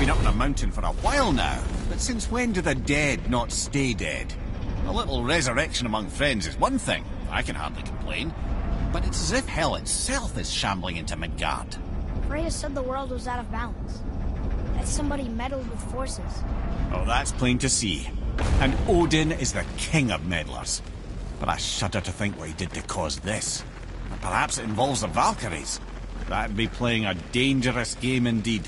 been up the mountain for a while now, but since when do the dead not stay dead? A little resurrection among friends is one thing, I can hardly complain, but it's as if hell itself is shambling into Midgard. Freya said the world was out of balance, that somebody meddled with forces. Oh, that's plain to see. And Odin is the king of meddlers. But I shudder to think what he did to cause this. And perhaps it involves the Valkyries. That'd be playing a dangerous game indeed.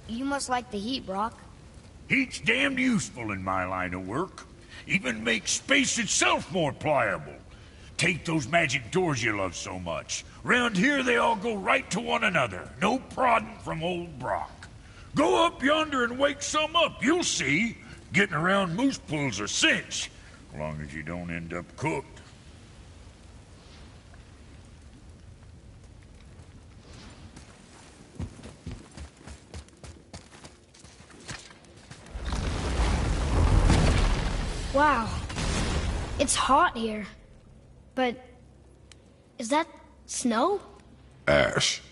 You must like the heat, Brock. Heat's damned useful in my line of work. Even makes space itself more pliable. Take those magic doors you love so much. Round here they all go right to one another. No prodding from old Brock. Go up yonder and wake some up, you'll see. Getting around moose pools a cinch. As long as you don't end up cooked. Wow. It's hot here. But... is that snow? Ash.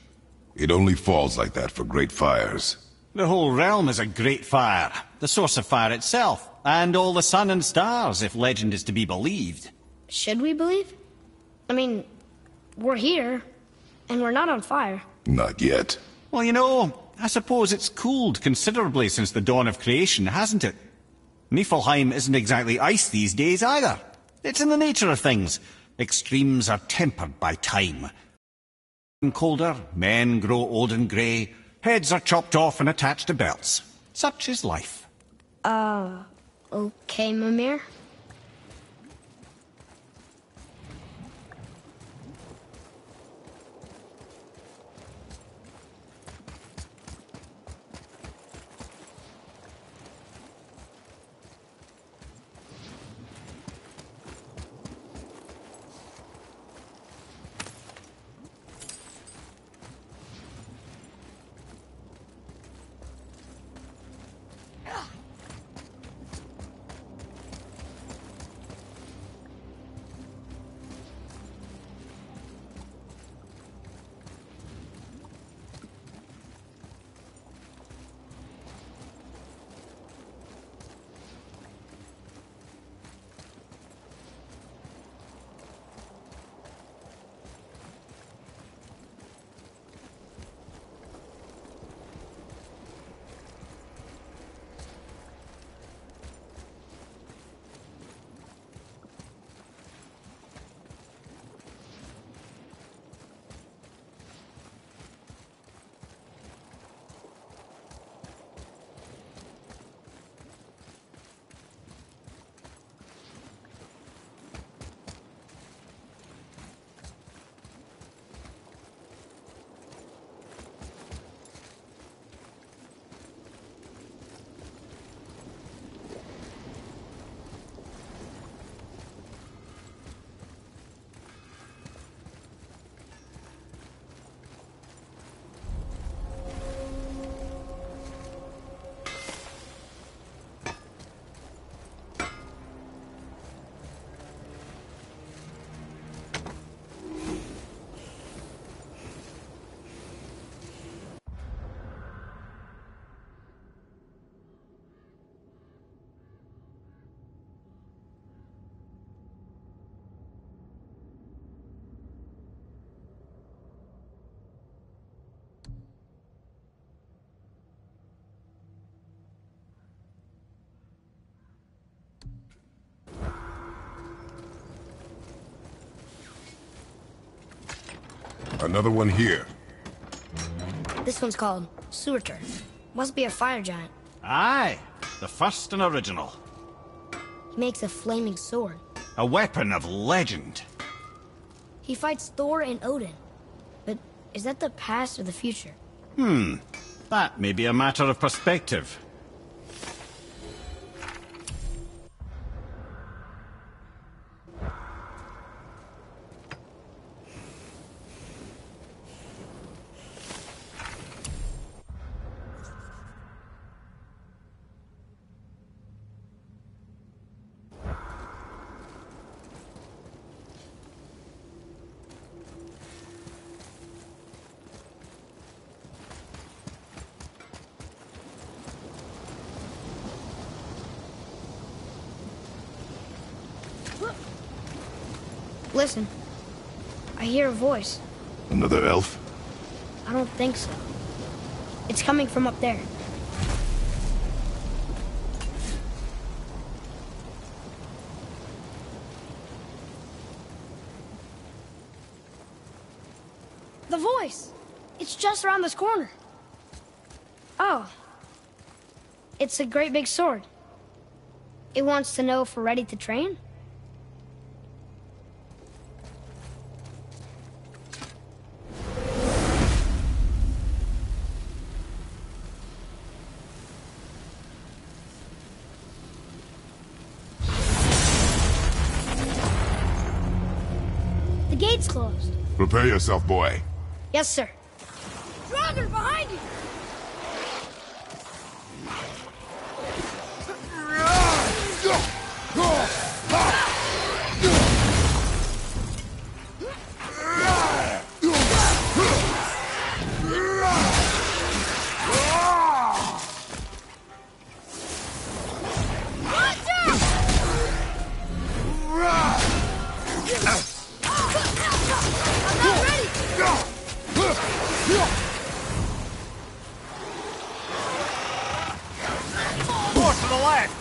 It only falls like that for great fires. The whole realm is a great fire. The source of fire itself. And all the sun and stars, if legend is to be believed. Should we believe? I mean, we're here, and we're not on fire. Not yet. Well, you know, I suppose it's cooled considerably since the dawn of creation, hasn't it? Niflheim isn't exactly ice these days either. It's in the nature of things. Extremes are tempered by time. Colder, men grow old and grey, heads are chopped off and attached to belts. Such is life. Okay, Mimir. another one here. This one's called Surtur. Must be a fire giant. Aye, the first and original. He makes a flaming sword. A weapon of legend. He fights Thor and Odin. But is that the past or the future? That may be a matter of perspective. Listen. I hear a voice. Another elf? I don't think so. It's coming from up there. The voice! It's just around this corner. Oh. It's a great big sword. It wants to know if we're ready to train? The gate's closed. Prepare yourself, boy. Yes, sir. Dragon behind you! More to the left!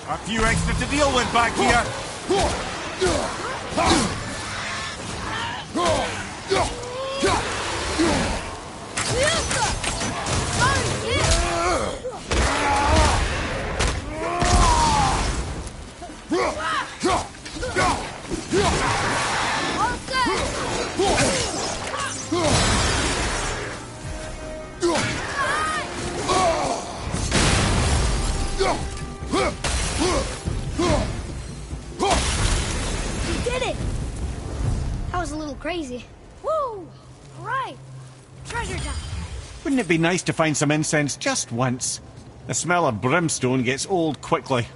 A few extra to deal with back here. Crazy. Woo! Right. Treasure time. Wouldn't it be nice to find some incense just once? The smell of brimstone gets old quickly.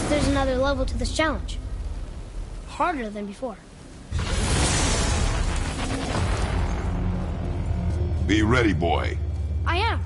There's another level to this challenge. Harder than before. Be ready, boy. I am.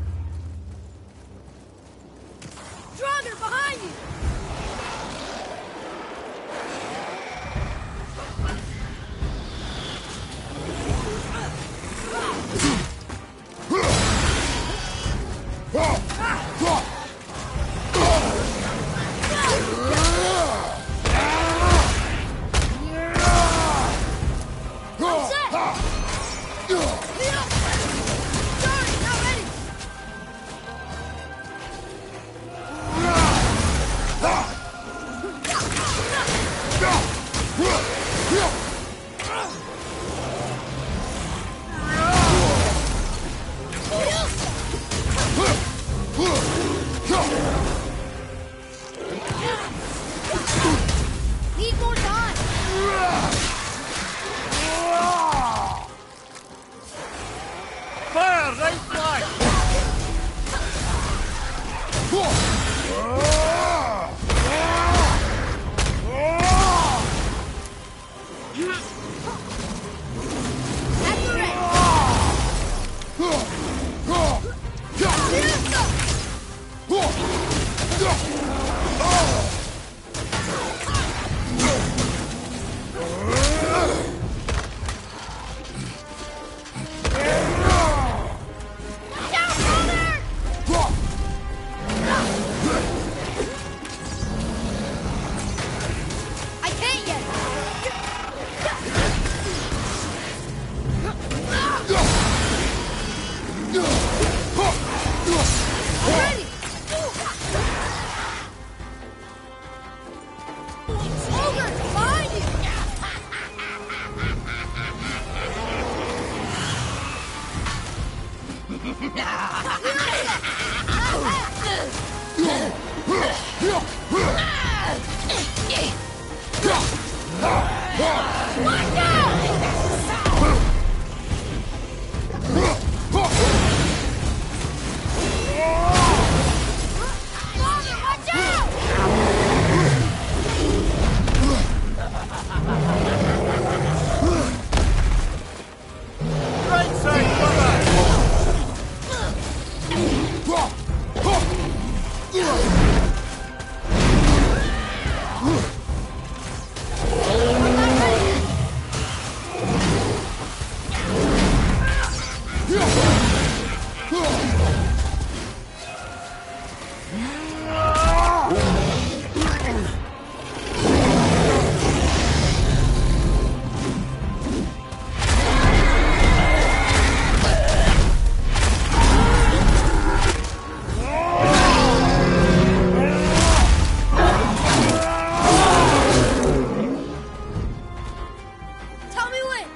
Tell me when.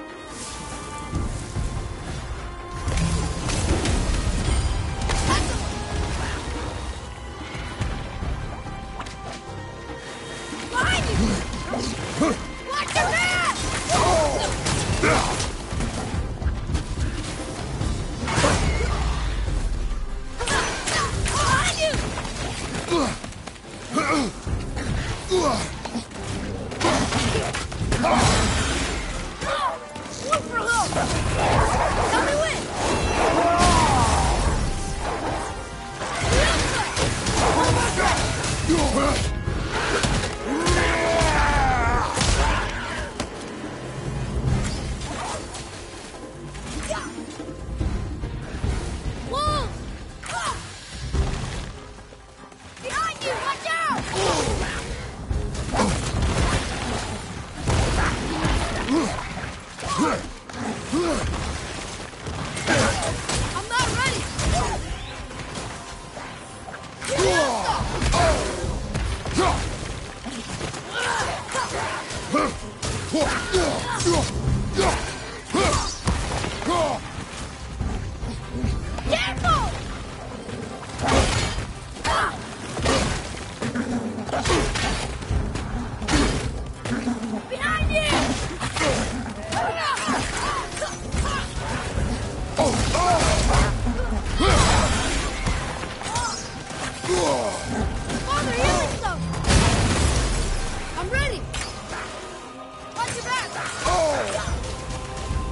Behind you! Watch your back! Behind you! Look for help! Tell me when! Whoa! Behind you! Watch out! I'm not ready! Careful! Behind you! Father, healing stuff! I'm ready! Watch your back!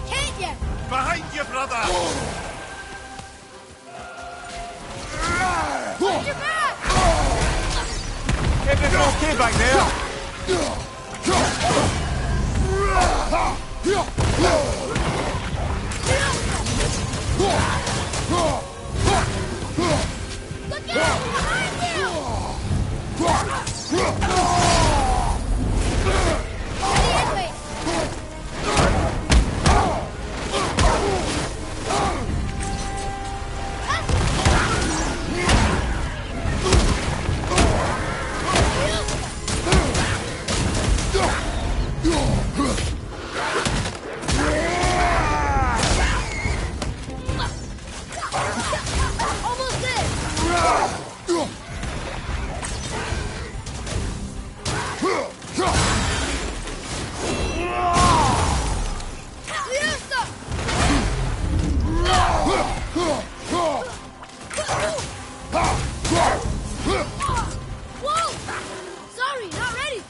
Can't yet! Behind you, brother! Watch your back! Everything okay back there? Look out! Behind you! Ready and wait. Almost there! Fiesta! Whoa! Sorry, not ready!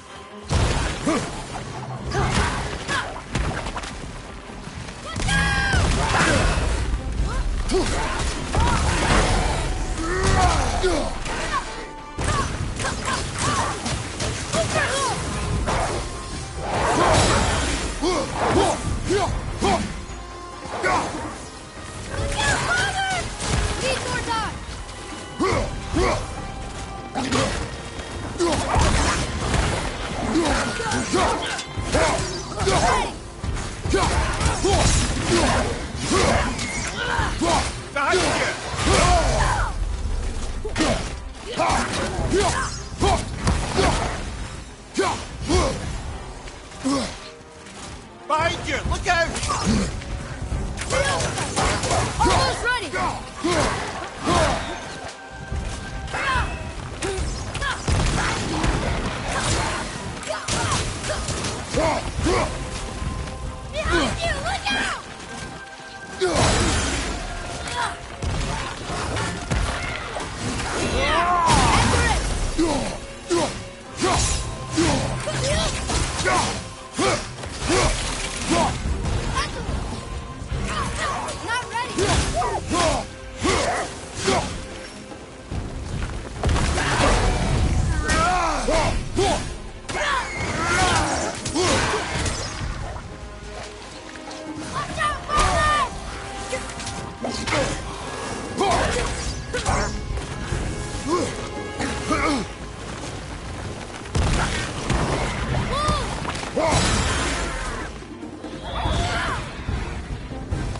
Watch Look out, Father! Need more time! Behind you! Behind you! Look out! Almost ready! Behind you! Look out! Not ready! Watch out, Father!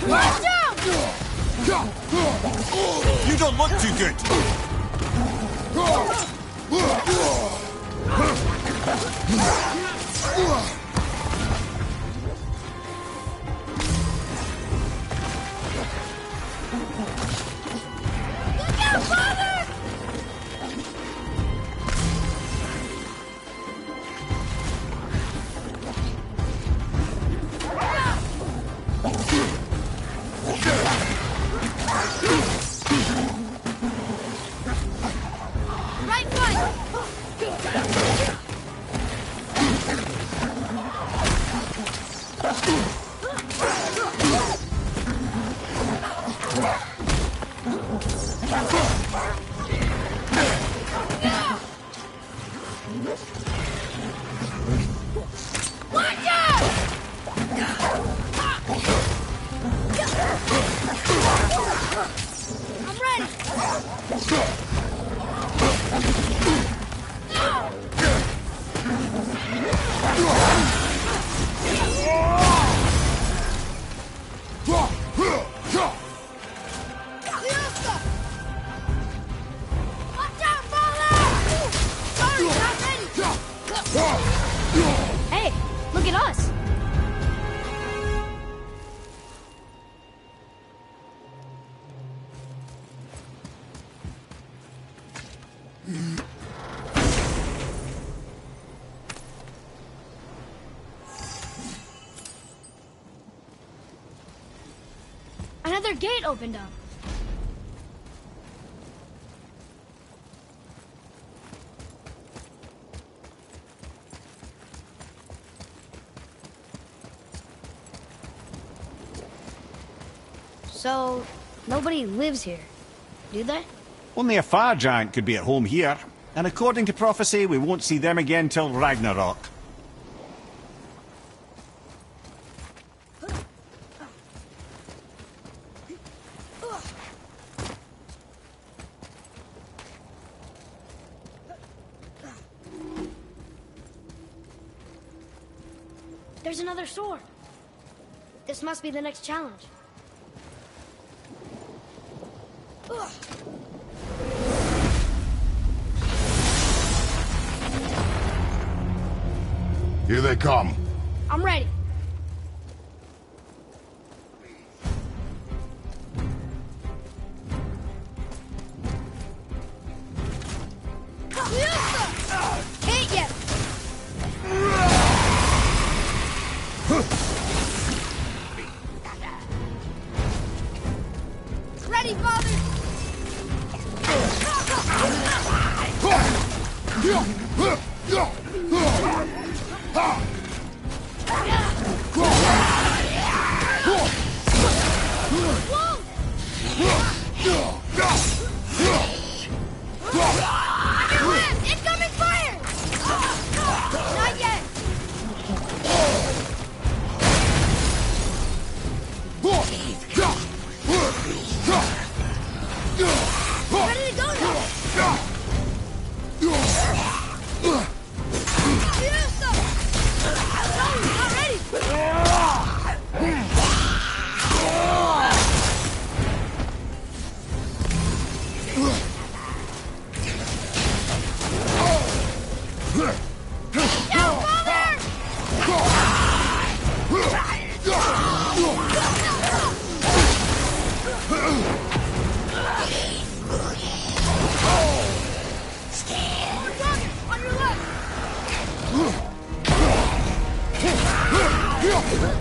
Watch out! You don't look too good. Look out, Father! Right foot! Watch out! I'm ready! Watch out, Father! Sorry, not ready! Hey, look at us! Another gate opened up. So, nobody lives here, do they? Only a fire giant could be at home here. And according to prophecy, we won't see them again till Ragnarok. There's another sword. This must be the next challenge. Ugh. Here they come. I'm ready. Hit ya! Ready, Father!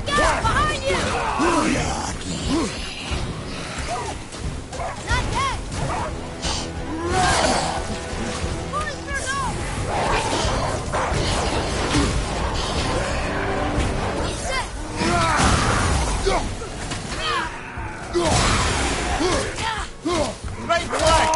Behind you! Not dead! Monster, no! Sit! Right flank!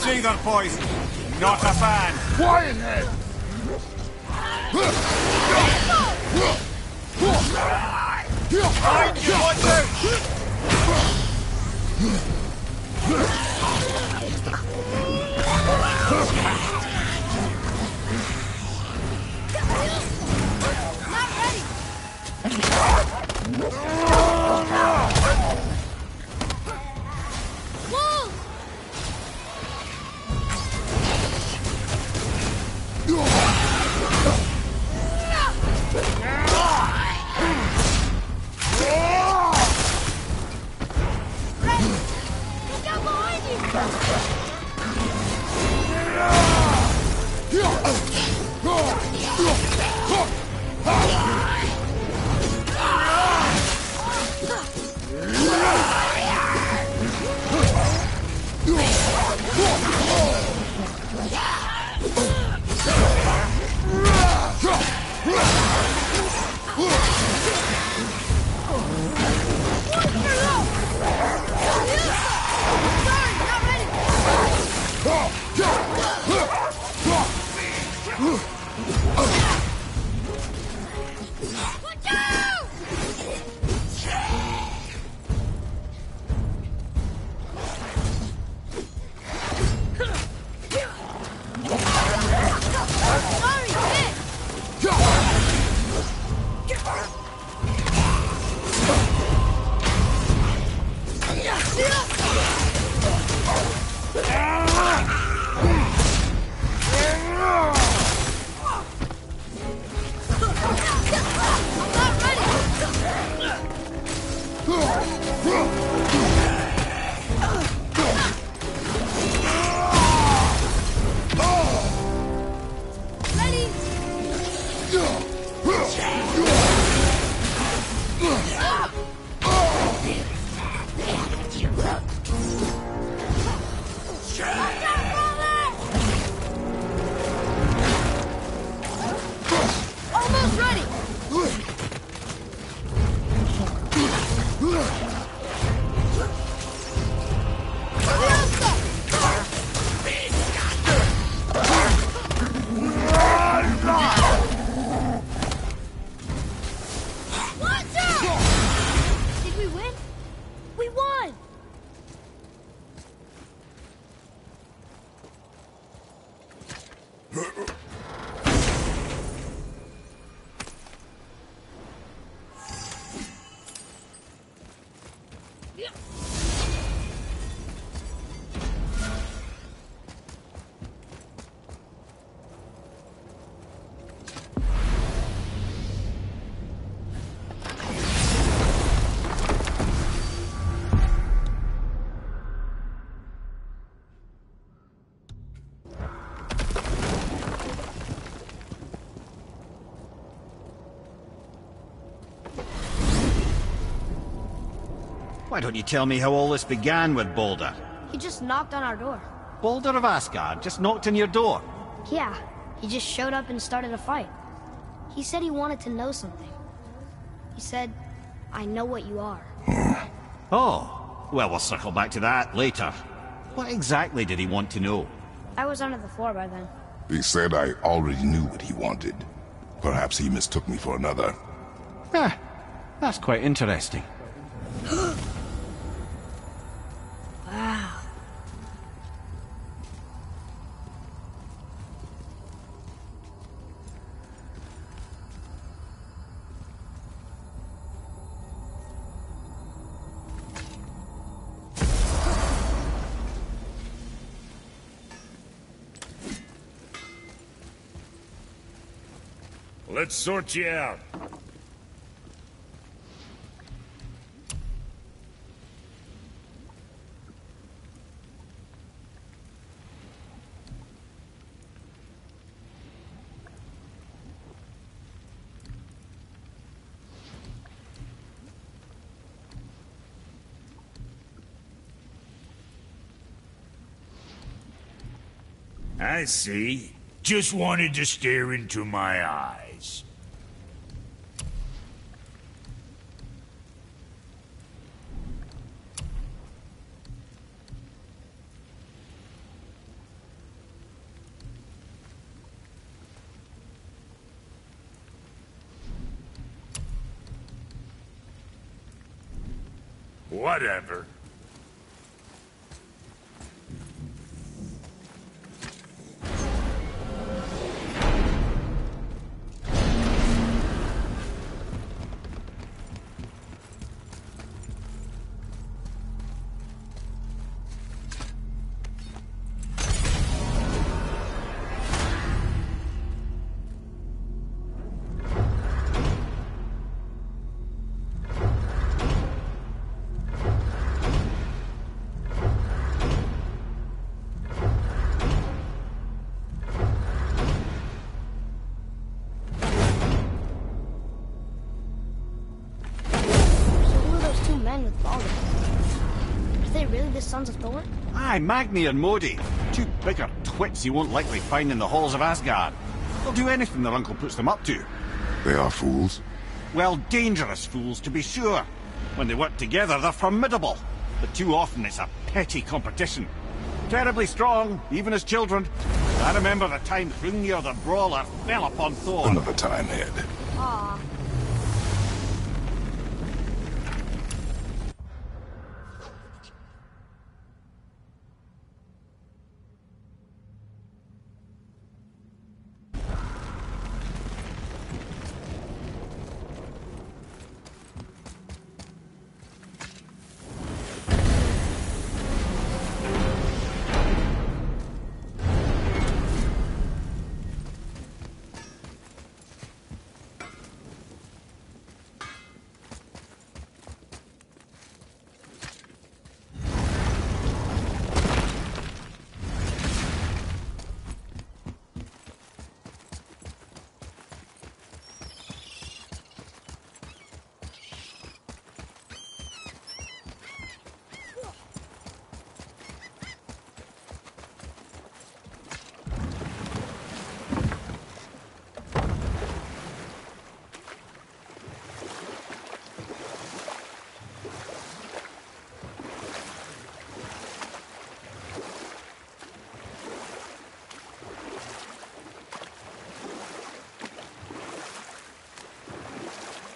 Seether poison. Not a fan. Quiet head! Behind you, watch out! Not ready! Wolves! Ready! Look out behind you! Sorry, not ready! Watch out! Sorry, hit! I'm not ready! Ready? Watch out, brother! Almost ready! Watch out! Did we win? We won! Why don't you tell me how all this began with Baldur? He just knocked on our door. Baldur of Asgard just knocked on your door. Yeah, he just showed up and started a fight. He said he wanted to know something. He said, I know what you are. Oh, well, we'll circle back to that later. What exactly did he want to know? I was under the floor by then. He said I already knew what he wanted. Perhaps he mistook me for another. That's quite interesting. Wow. Let's sort you out. I see. Just wanted to stare into my eyes. Whatever. With Baldur. Are they really the sons of Thor? Aye, Magni and Modi. Two bigger twits you won't likely find in the halls of Asgard. They'll do anything their uncle puts them up to. They are fools? Well, dangerous fools, to be sure. When they work together, they're formidable. But too often it's a petty competition. Terribly strong, even as children. I remember the time Hrungnir the Brawler fell upon Thor. Another time, Ed. Aw.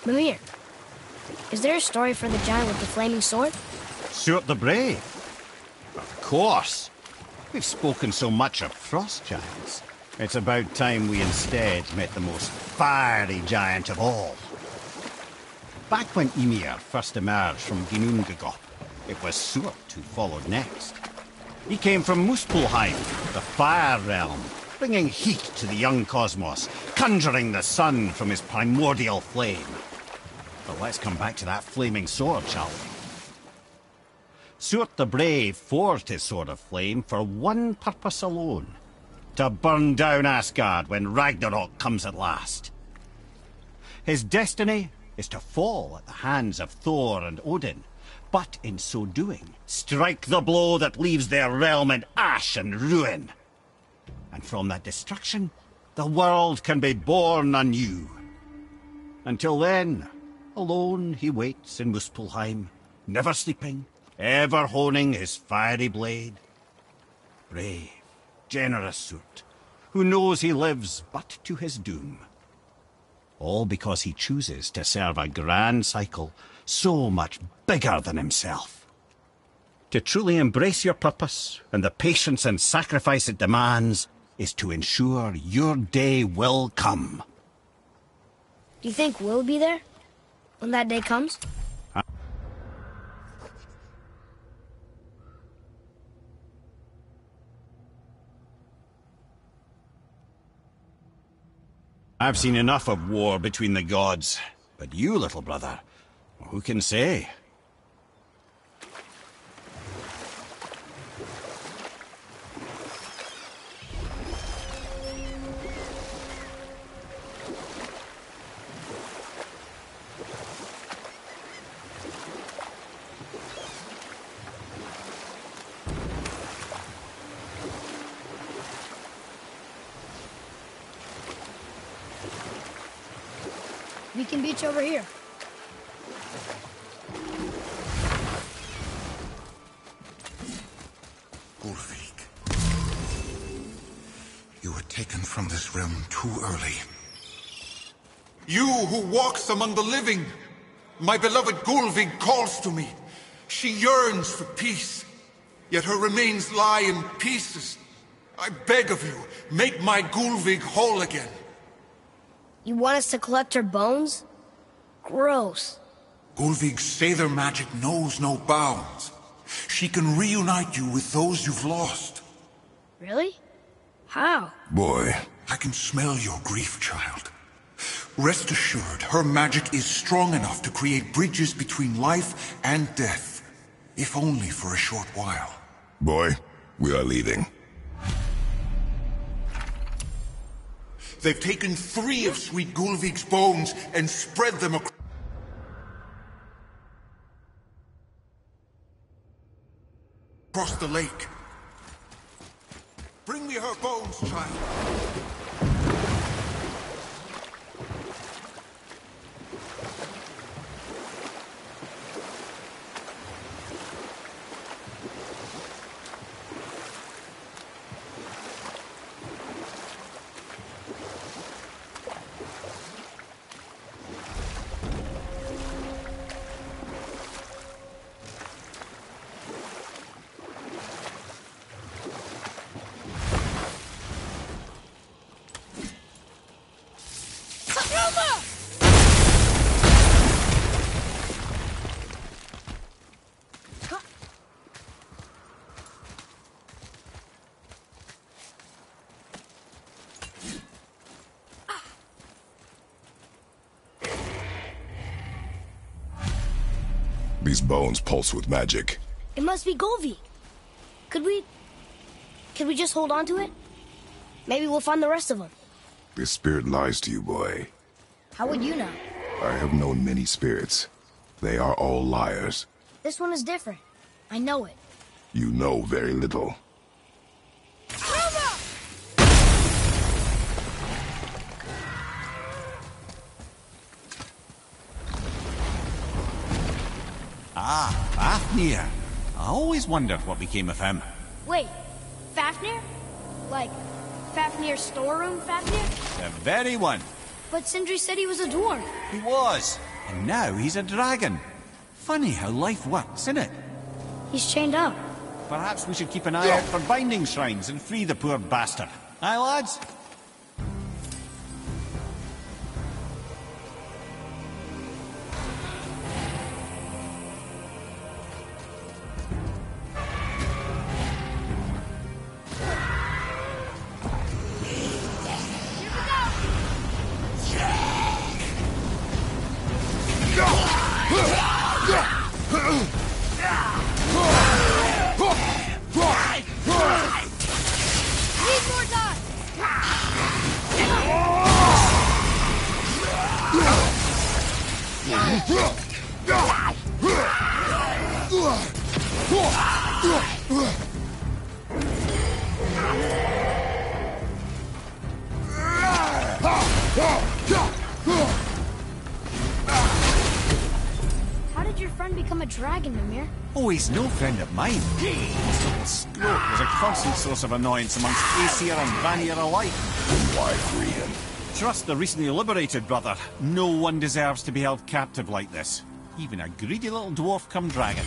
Mimir, is there a story for the giant with the flaming sword? Surt the Brave? Of course. We've spoken so much of frost giants. It's about time we instead met the most fiery giant of all. Back when Ymir first emerged from Ginnungagap, it was Surt who followed next. He came from Muspelheim, the fire realm, bringing heat to the young cosmos, conjuring the sun from his primordial flame. But let's come back to that flaming sword, shall we? Surt the Brave forged his sword of flame for one purpose alone: to burn down Asgard when Ragnarok comes at last. His destiny is to fall at the hands of Thor and Odin, but in so doing, strike the blow that leaves their realm in ash and ruin. And from that destruction, the world can be born anew. Until then, alone he waits in Muspelheim, never sleeping, ever honing his fiery blade. Brave, generous Surt, who knows he lives but to his doom. All because he chooses to serve a grand cycle so much bigger than himself. To truly embrace your purpose and the patience and sacrifice it demands is to ensure your day will come. Do you think we'll be there when that day comes? I've seen enough of war between the gods. But you, little brother, who can say? We can beach over here. Ulvik, you were taken from this realm too early. You who walks among the living, my beloved Gulvig calls to me. She yearns for peace, yet her remains lie in pieces. I beg of you, make my Gulvig whole again. You want us to collect her bones? Gross. Gulvig's Sather magic knows no bounds. She can reunite you with those you've lost. Really? How? Boy. I can smell your grief, child. Rest assured, her magic is strong enough to create bridges between life and death. If only for a short while. Boy, we are leaving. They've taken 3 of Sweet Gulvig's bones and spread them across the lake. Bring me her bones, child. These bones pulse with magic. It must be Golvi. Could we just hold on to it? Maybe we'll find the rest of them. This spirit lies to you, boy. How would you know? I have known many spirits. They are all liars. This one is different. I know it. You know very little. Ah, Fafnir. I always wondered what became of him. Wait, Fafnir? Like, Fafnir's storeroom Fafnir? The very one. But Sindri said he was a dwarf. He was. And now he's a dragon. Funny how life works, isn't it? He's chained up. Perhaps we should keep an eye out for binding shrines and free the poor bastard. Aye, lads? How did your friend become a dragon, Mimir? Oh, he's no friend of mine. This little scrope was a constant source of annoyance amongst Aesir and Vanir alike. Why free him? Trust the recently liberated, brother. No one deserves to be held captive like this. Even a greedy little dwarf come dragon.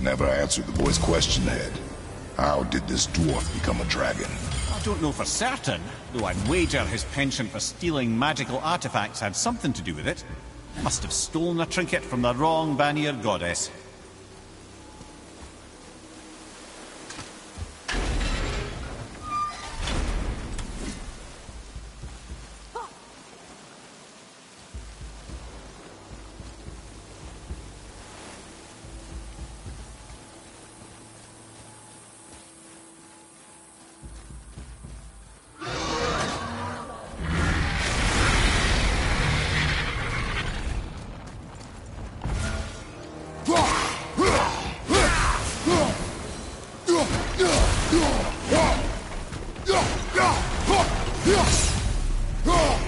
never answered the boy's question, Head. How did this dwarf become a dragon? I don't know for certain, though I'd wager his penchant for stealing magical artifacts had something to do with it. Must have stolen a trinket from the wrong Vanir goddess.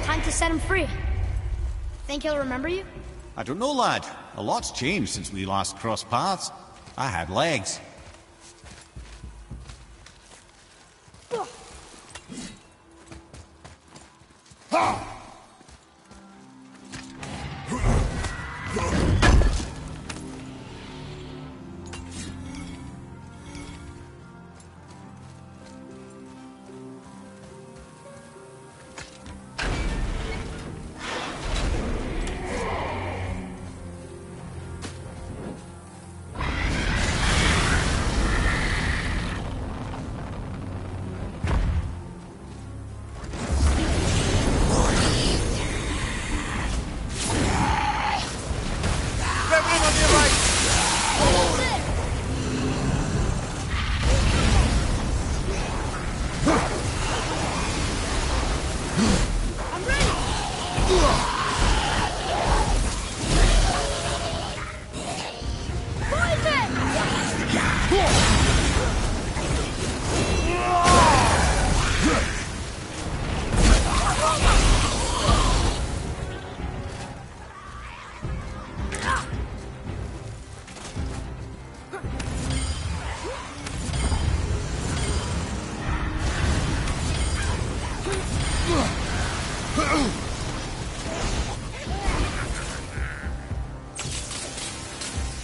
Time to set him free. Think he'll remember you? I don't know, lad. A lot's changed since we last crossed paths. I had legs.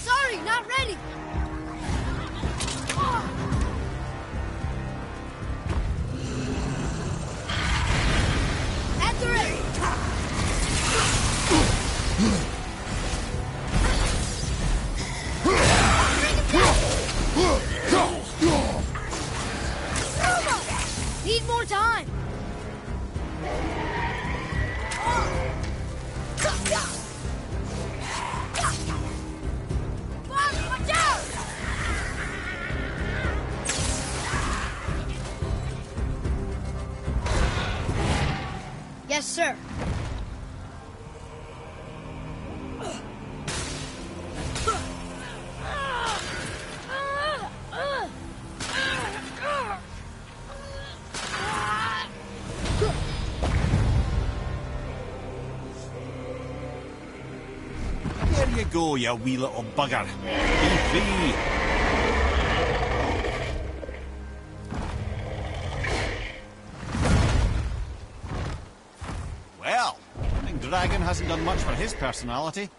Sorry, not ready. Enter it. Need more time. Watch out! Yes, sir. There you go, you wee little bugger. Be free. Well, I think Dragon hasn't done much for his personality.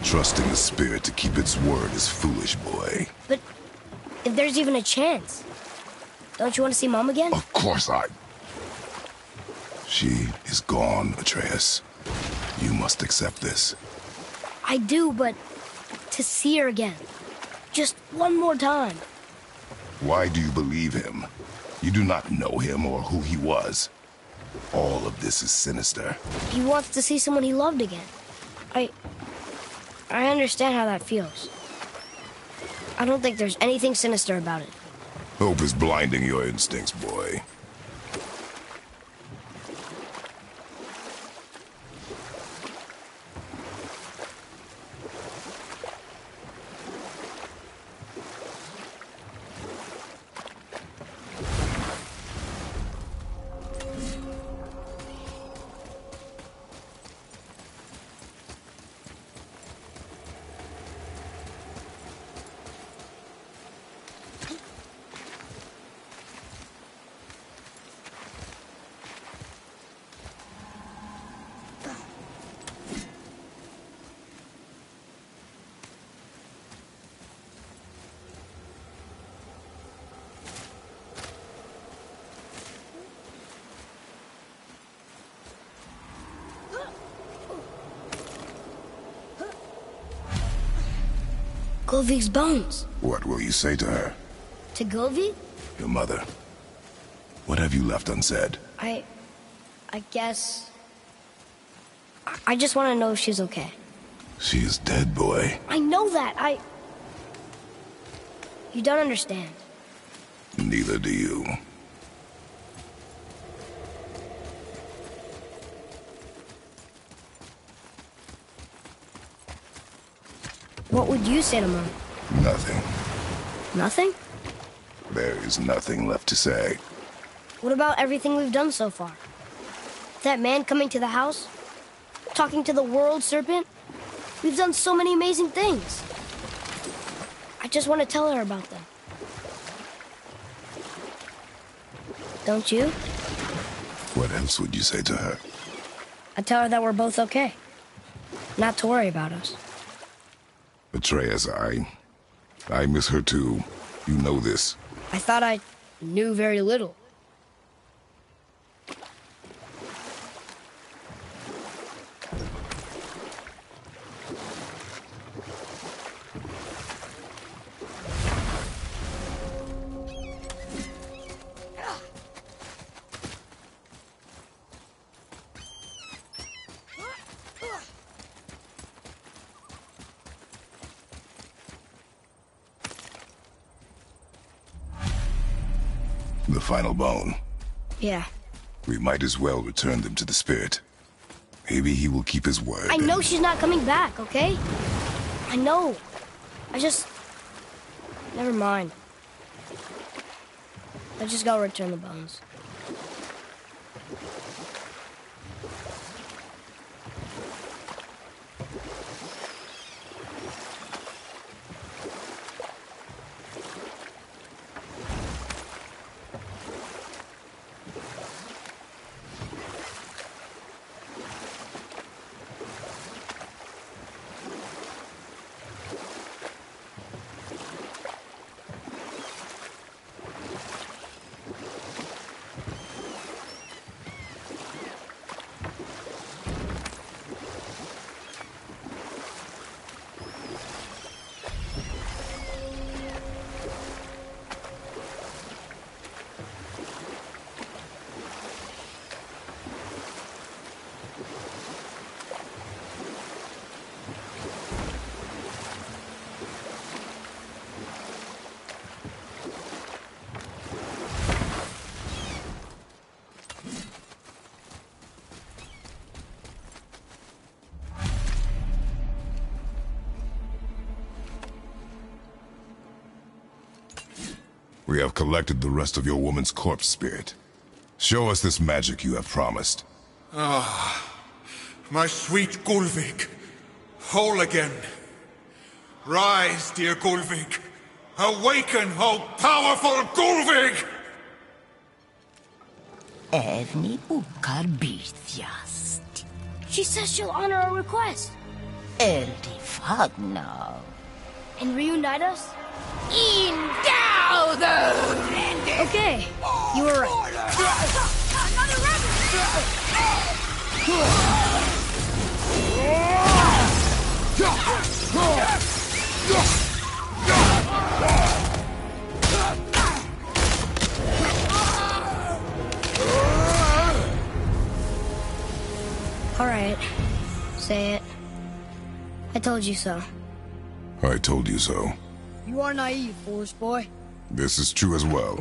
Trusting a spirit to keep its word is foolish, boy. But if there's even a chance, don't you want to see Mom again? Of course I... She is gone, Atreus. You must accept this. I do, but to see her again. Just one more time. Why do you believe him? You do not know him or who he was. All of this is sinister. He wants to see someone he loved again. I understand how that feels. I don't think there's anything sinister about it. Hope is blinding your instincts, boy. Golvik's bones. What will you say to her? To Golvik? Your mother. What have you left unsaid? I guess... I just want to know if she's okay. She is dead, boy. I know that. You don't understand. Neither do you. What would you say to Mom? Nothing. Nothing? There is nothing left to say. What about everything we've done so far? That man coming to the house? Talking to the world serpent? We've done so many amazing things. I just want to tell her about them. Don't you? What else would you say to her? I'd tell her that we're both okay. Not to worry about us. Atreus, I miss her too. You know this. I thought I knew very little. The final bone. Yeah. We might as well return them to the spirit. Maybe he will keep his word. I know she's not coming back, okay? I know. Never mind. I just gotta return the bones. We have collected the rest of your woman's corpse spirit. Show us this magic you have promised. My sweet Gulvik, whole again. Rise, dear Gulvik. Awaken, O powerful Gulvik! Evni ukar birthjast. She says she'll honor our request. El Difagno. And reunite us? Endowther! Okay, you were right. Another All right, say it. I told you so. I told you so. You are naive, Forest Boy. This is true as well.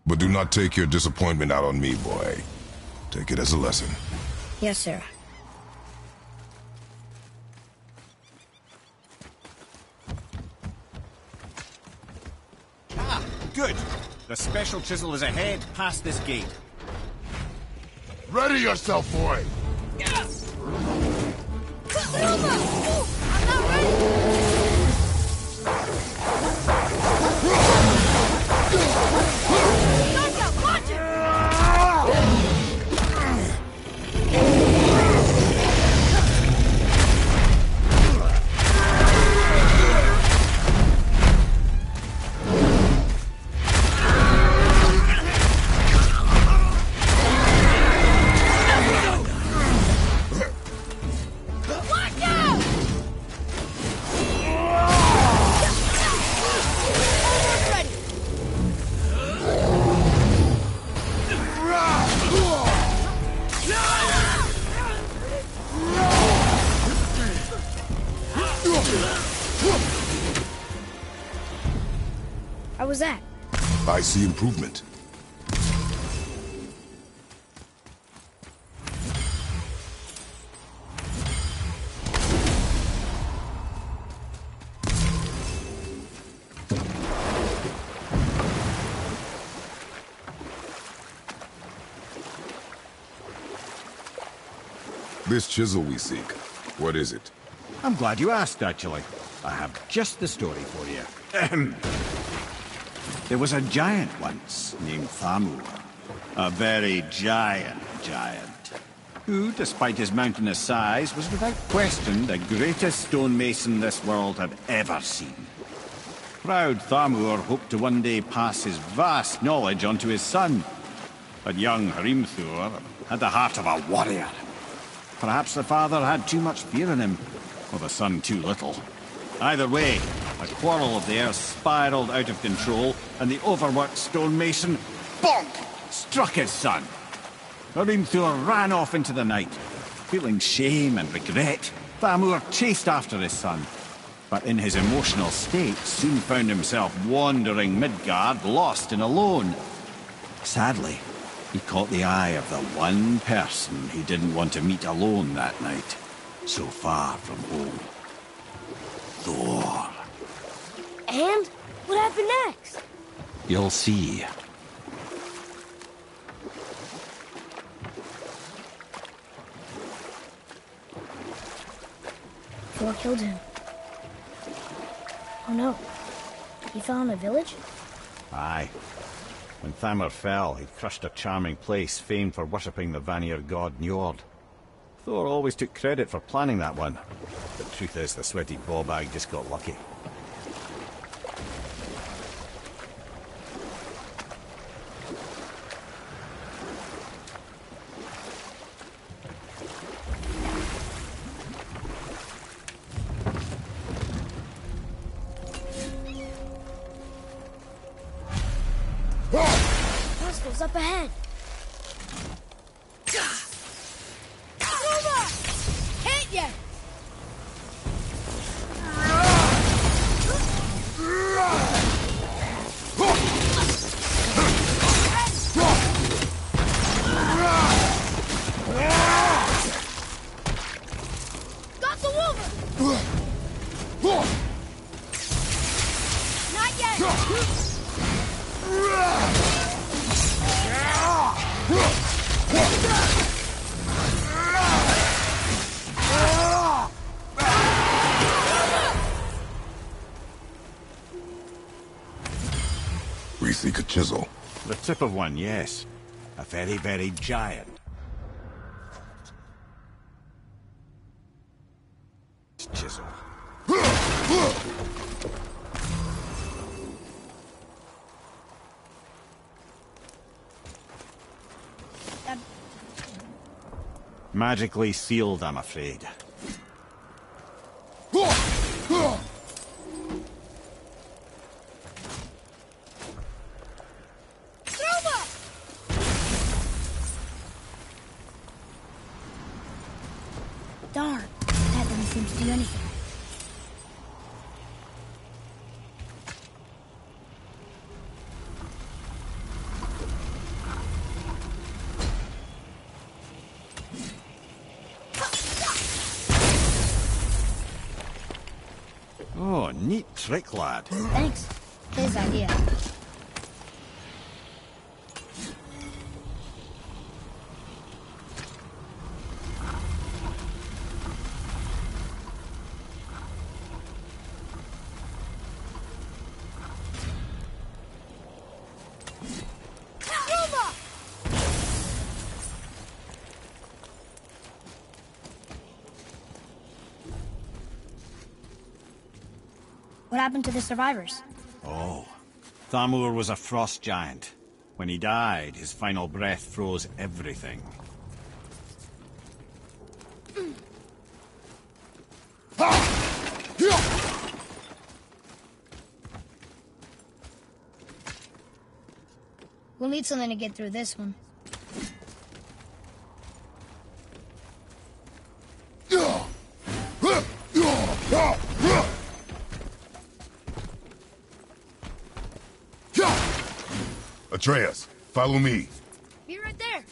But do not take your disappointment out on me, boy. Take it as a lesson. Yes, sir. Ah, good. The special chisel is ahead, past this gate. Ready yourself, boy! I'm not ready! Shotgun, watch it! Watch out! Almost ready! How was that? I see improvement. This chisel we seek, what is it? I'm glad you asked, actually. I have just the story for you. Ahem. There was a giant once named Thamur. A very giant, who, despite his mountainous size, was without question the greatest stonemason this world had ever seen. Proud Thamur hoped to one day pass his vast knowledge on to his son. But young Hrimthur had the heart of a warrior. Perhaps the father had too much fear in him, or the son too little. Either way, a quarrel of theirs spiraled out of control, and the overworked stonemason, bonk, struck his son. Hrimthur ran off into the night. Feeling shame and regret, Thamur chased after his son. But in his emotional state, soon found himself wandering Midgard, lost and alone. Sadly, he caught the eye of the one person he didn't want to meet alone that night, so far from home. Thor. And what happened next? You'll see. Thor killed him. Oh no. He fell in a village? Aye. When Thamur fell, he crushed a charming place famed for worshipping the Vanir god Njord. Thor always took credit for planning that one. The truth is, the sweaty ballbag just got lucky. Muskell's up ahead. Nova! Hit ya! Got the woman! Not yet! We seek a chisel. The tip of one, yes. A very, very giant chisel. Magically sealed, I'm afraid. Darn, that doesn't seem to do anything. Oh, neat trick, lad. Thanks. His idea. What happened to the survivors? Oh, Thamur was a frost giant. When he died, his final breath froze everything. We'll need something to get through this one. Atreus, follow me. Be right there.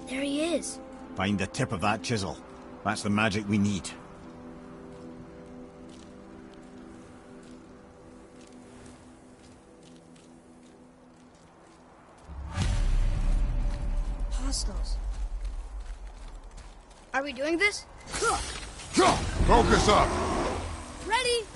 There he is. Find the tip of that chisel. That's the magic we need. Hostiles. Are we doing this? Focus up. Ready?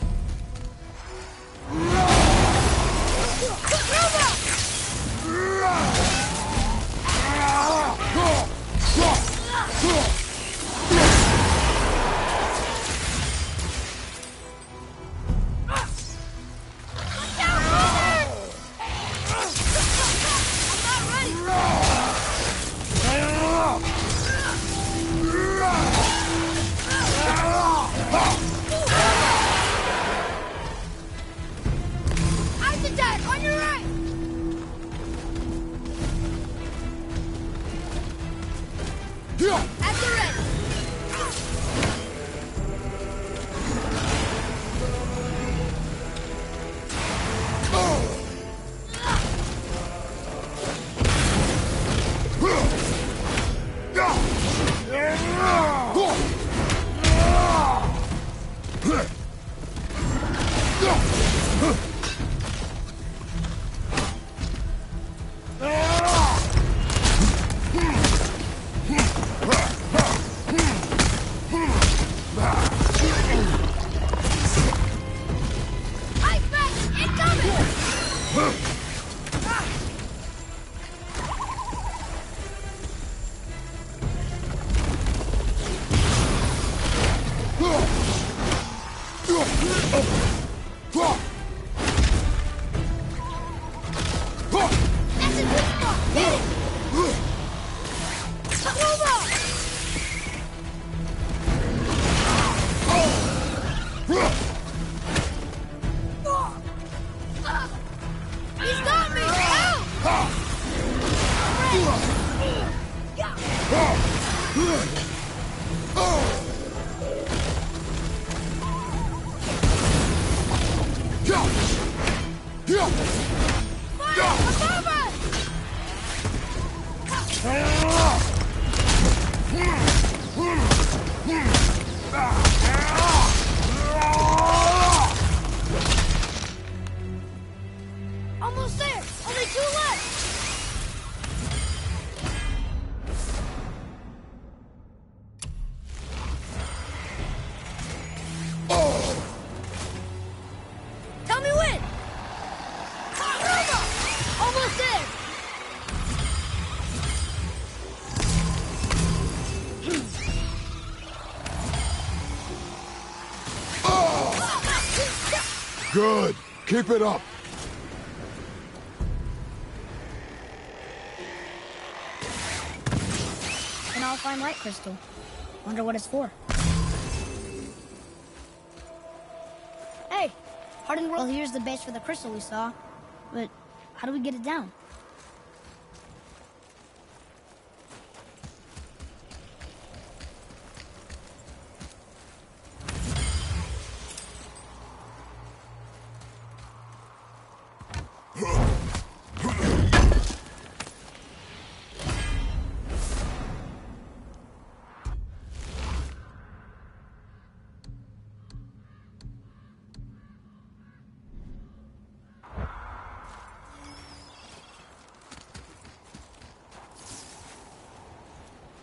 Ice attack on your right! At the ready! That's a good spot! Hit it! Snowball! He's got me! Ow! Fire! Above us! Almost there! Only two left! Tell me when! Almost there! Good. Keep it up. An all fine light crystal. Wonder what it's for. Hey, Hardened World. Well, here's the base for the crystal we saw. But how do we get it down?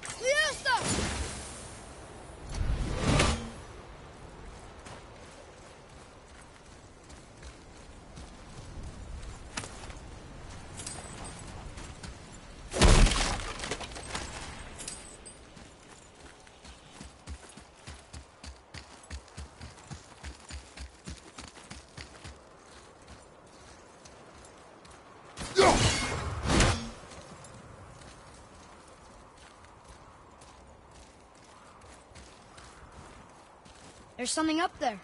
Fiesta! There's something up there.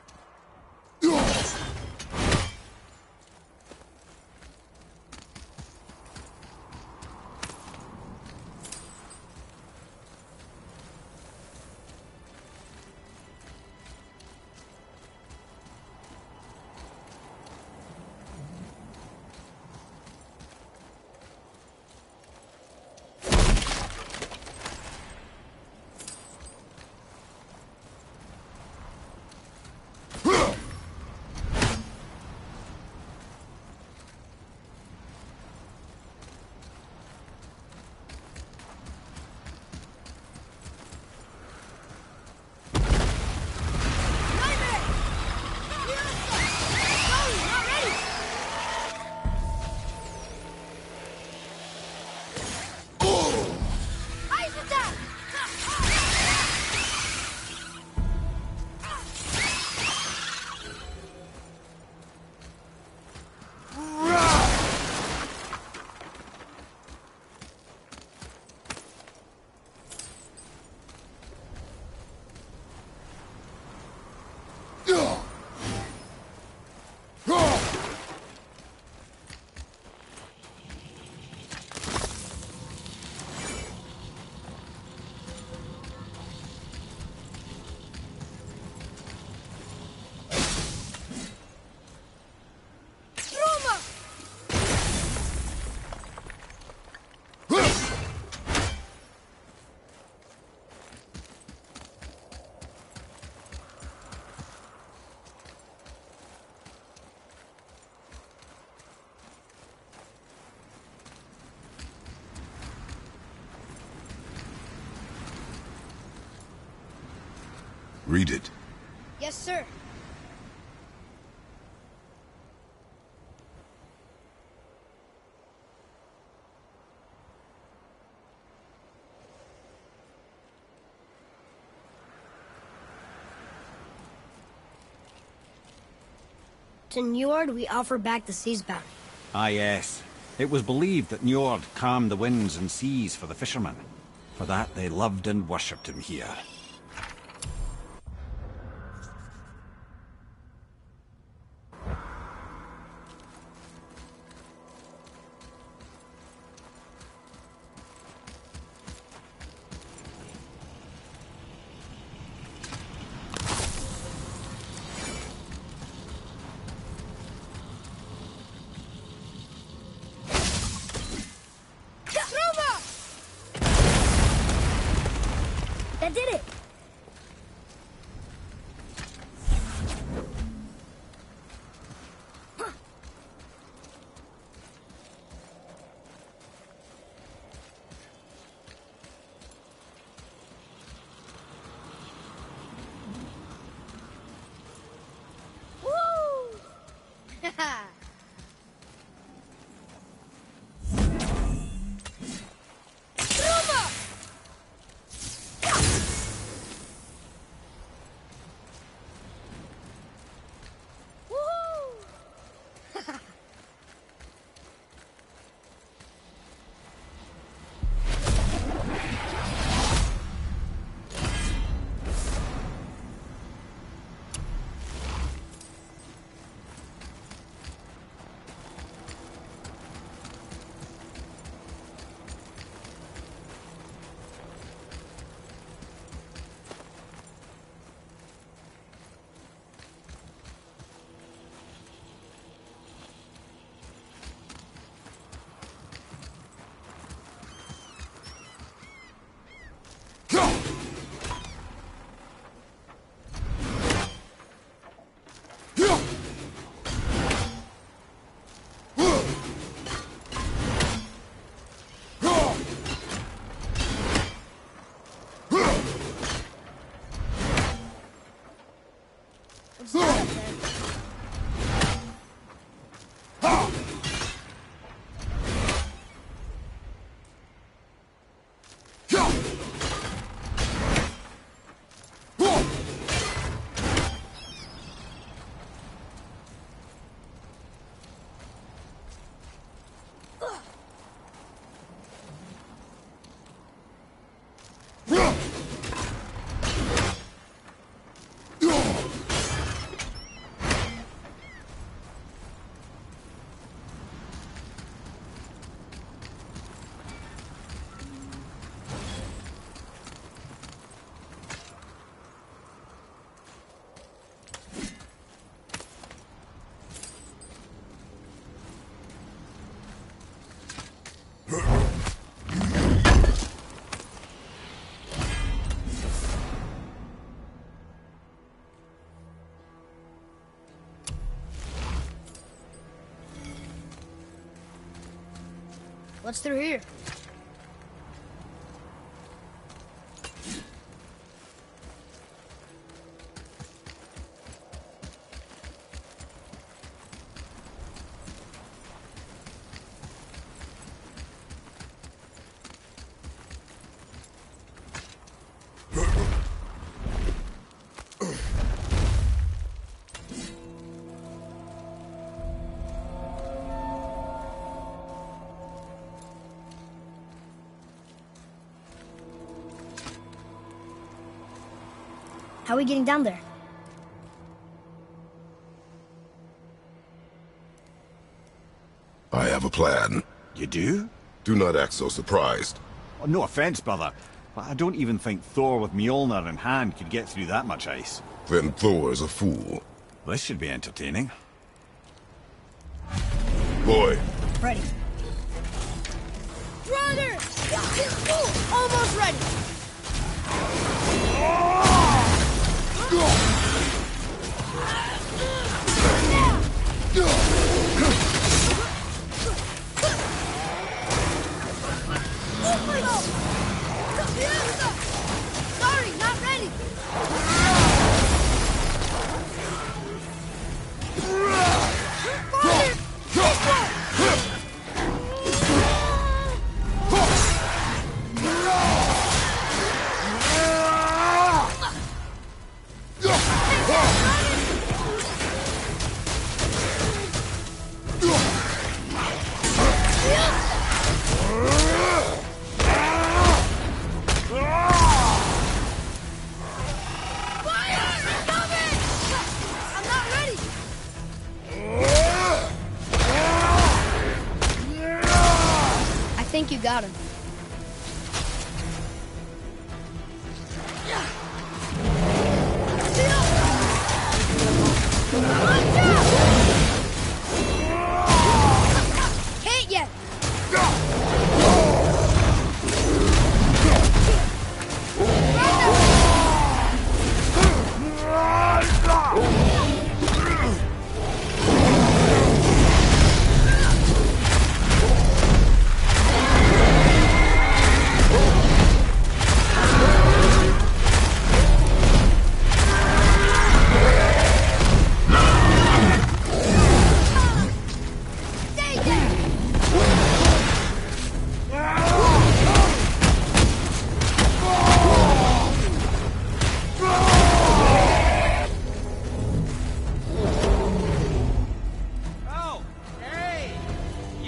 Read it. Yes, sir. To Njord, we offer back the sea's bounty. Ah, yes. It was believed that Njord calmed the winds and seas for the fishermen. For that, they loved and worshipped him here. That did it! Woo! What's that up there? What's through here? How are we getting down there? I have a plan. You do? Do not act so surprised. Oh, no offense, brother, but I don't even think Thor with Mjolnir in hand could get through that much ice. Then Thor's a fool. This should be entertaining. Boy, Ready. Brother! Almost ready! Sorry, not ready! think you got him. Can't yet!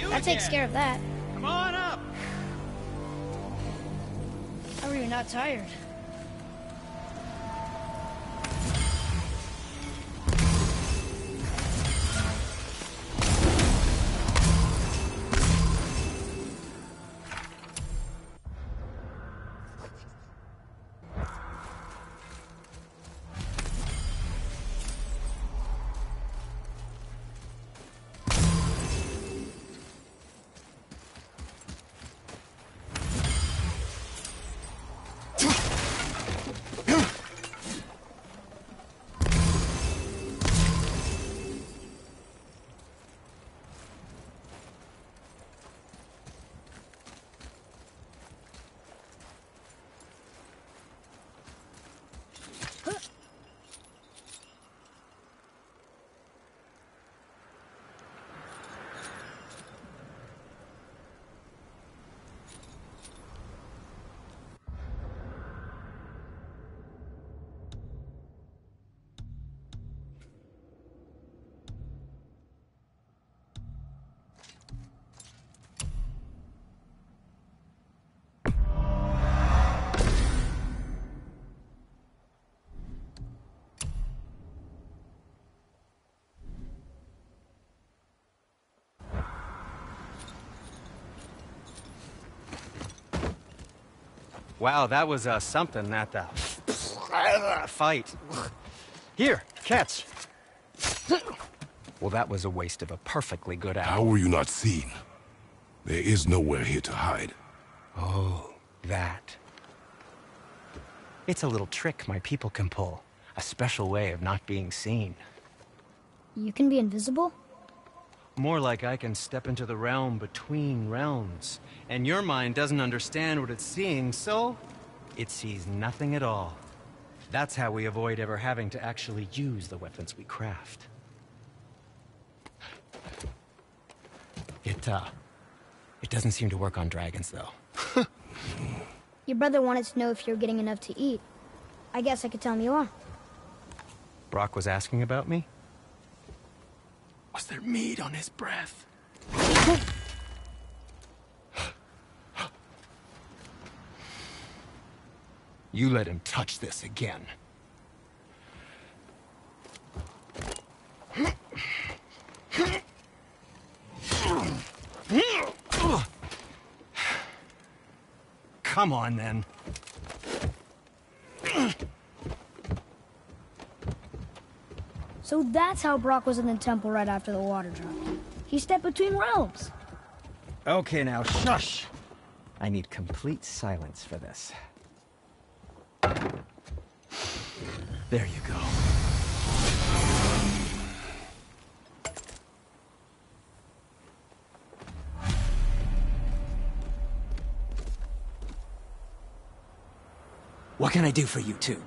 That takes care of that. Come on up! How are you not tired? Wow, that was something, that fight. Here, catch. Well, that was a waste of a perfectly good How apple. were you not seen? There is nowhere here to hide. Oh, that. It's a little trick my people can pull. A special way of not being seen. You can be invisible? More like I can step into the realm between realms. And your mind doesn't understand what it's seeing, so it sees nothing at all. That's how we avoid ever having to actually use the weapons we craft. It doesn't seem to work on dragons, though. Your brother wanted to know if you're getting enough to eat. I guess I could tell him you are. Brock was asking about me? Was there meat on his breath? You let him touch this again. Come on, then. So that's how Brock was in the temple right after the water dropped. He stepped between realms. Okay, now, shush! I need complete silence for this. There you go. What can I do for you two?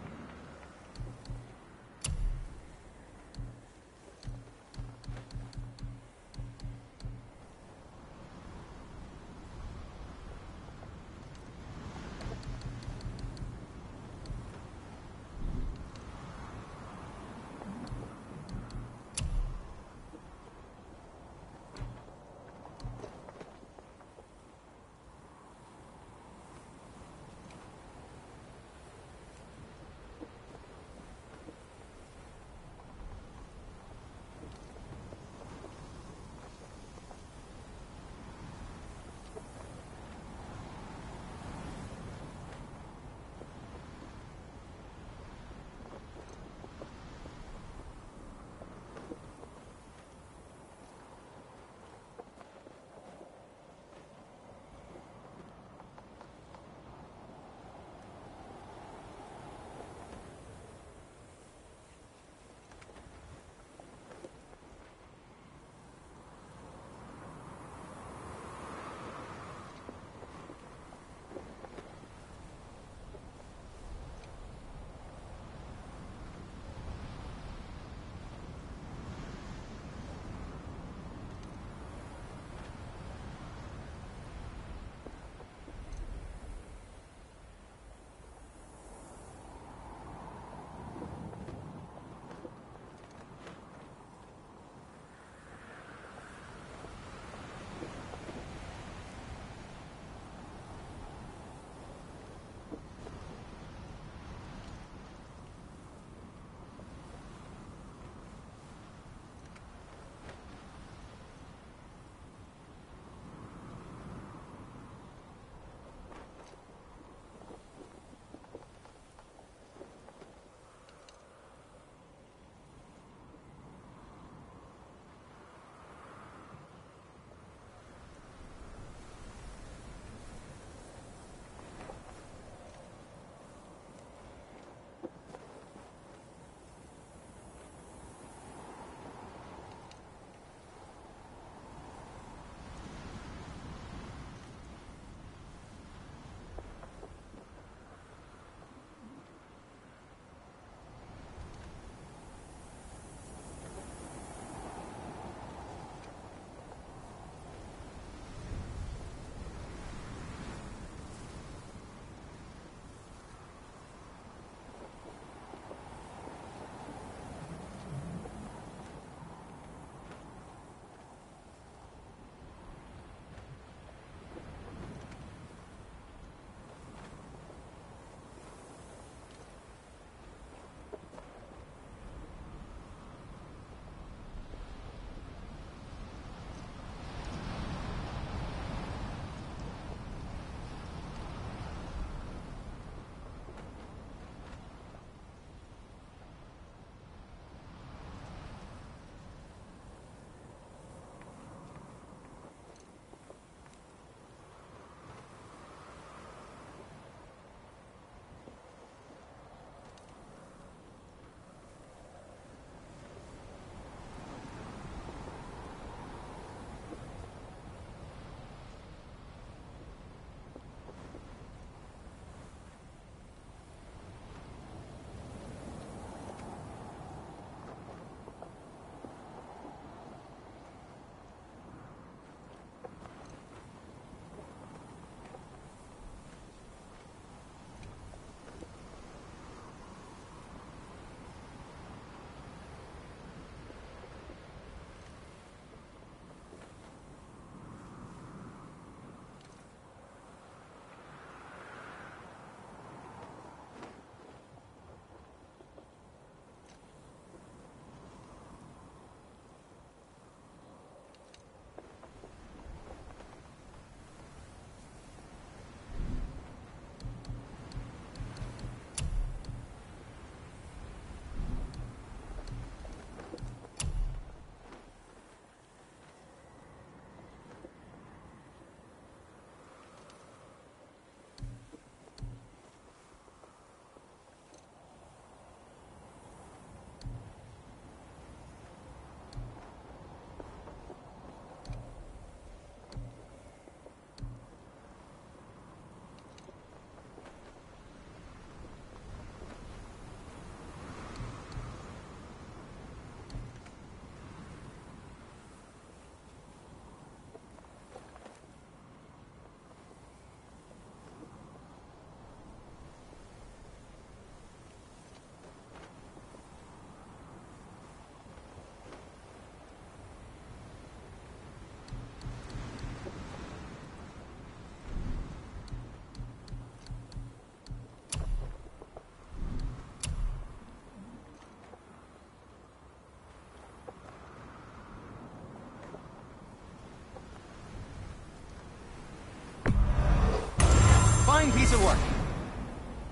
fine piece of work.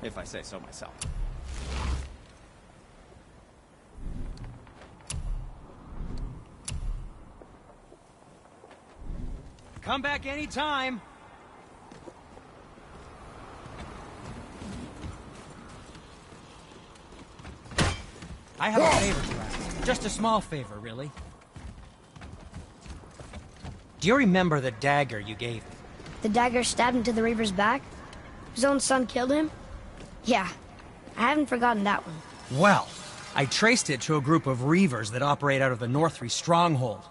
If I say so myself. Come back anytime. I have a favor to ask. Just a small favor, really. Do you remember the dagger you gave me? The dagger stabbed into the Reaver's back? His own son killed him? Yeah, I haven't forgotten that one. Well, I traced it to a group of Reavers that operate out of the Northree stronghold.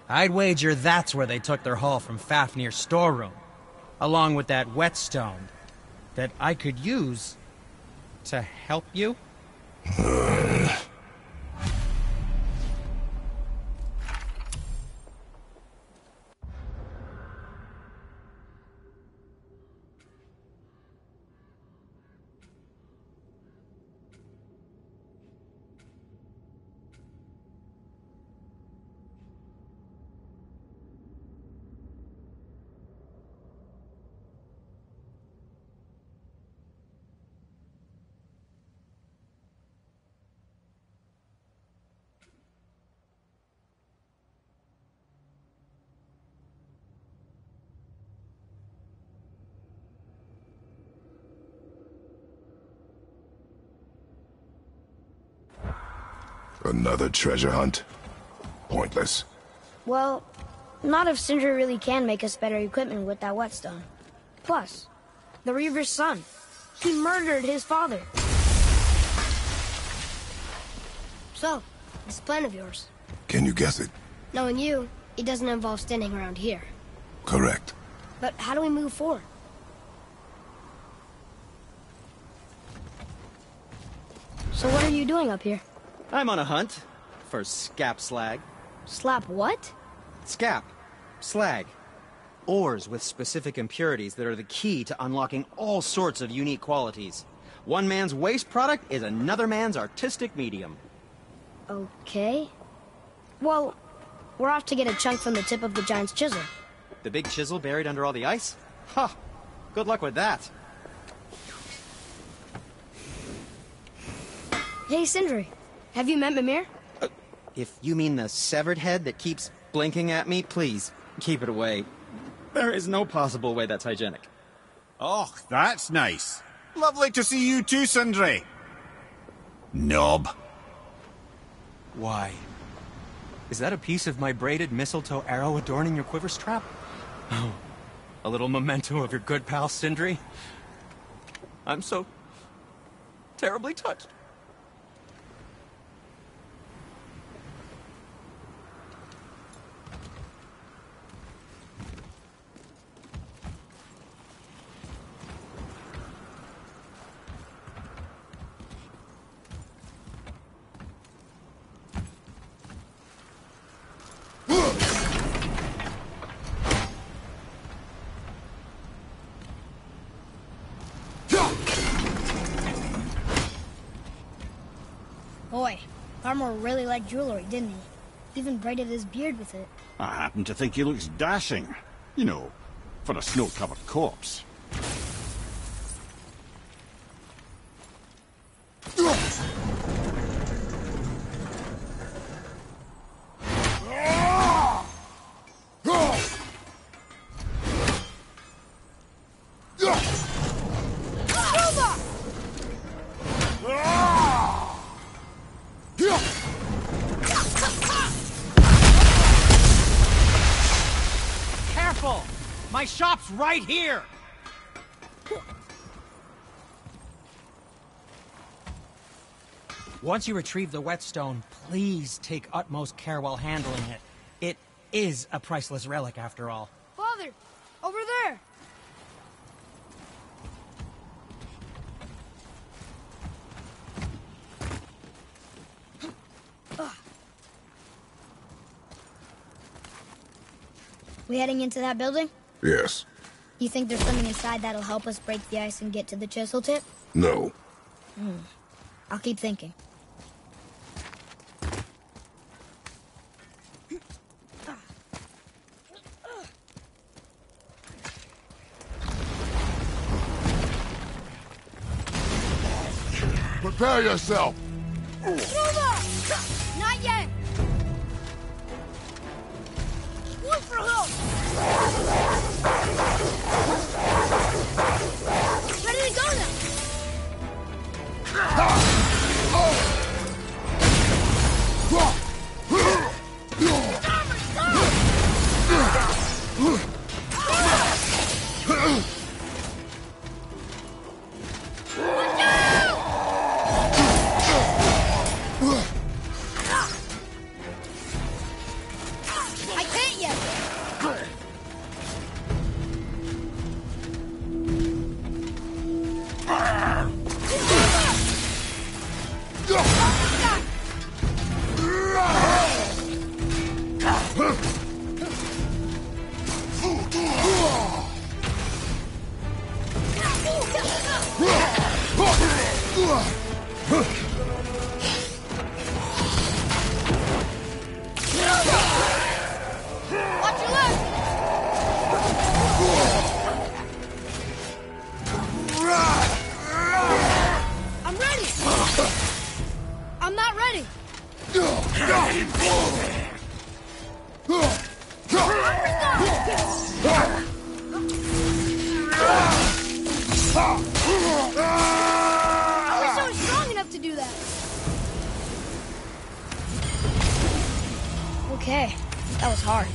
I'd wager that's where they took their haul from Fafnir's storeroom, along with that whetstone that I could use to help you. Another treasure hunt? Pointless. Well, not if Sindri really can make us better equipment with that whetstone. Plus, the Reaver's son. He murdered his father. So, this plan of yours. Can you guess it? Knowing you, it doesn't involve standing around here. Correct. But how do we move forward? So what are you doing up here? I'm on a hunt for scap slag. Slap what? Scap. Slag. Ores with specific impurities that are the key to unlocking all sorts of unique qualities. One man's waste product is another man's artistic medium. Okay. Well, we're off to get a chunk from the tip of the giant's chisel. The big chisel buried under all the ice? Ha! Good luck with that. Hey, Sindri. Have you met Mimir? If you mean the severed head that keeps blinking at me, please, keep it away. There is no possible way that's hygienic. Oh, that's nice. Lovely to see you too, Sindri. Knob. Why? Is that a piece of my braided mistletoe arrow adorning your quiver strap? Oh, a little memento of your good pal, Sindri? I'm so terribly touched. Boy, Armor really liked jewelry, didn't he? Even braided his beard with it. I happen to think he looks dashing. You know, for a snow-covered corpse. Careful! My shop's right here! Once you retrieve the whetstone, please take utmost care while handling it. It is a priceless relic, after all. Father! Over there! We heading into that building? Yes. You think there's something inside that'll help us break the ice and get to the chisel tip? No. I'll keep thinking. Prepare yourself! Nova! Not yet! One for hook! Ready to go now! I can't yet! Watch your left! I'm ready! I'm not ready! I wish I was strong enough to do that. Okay, that was hard.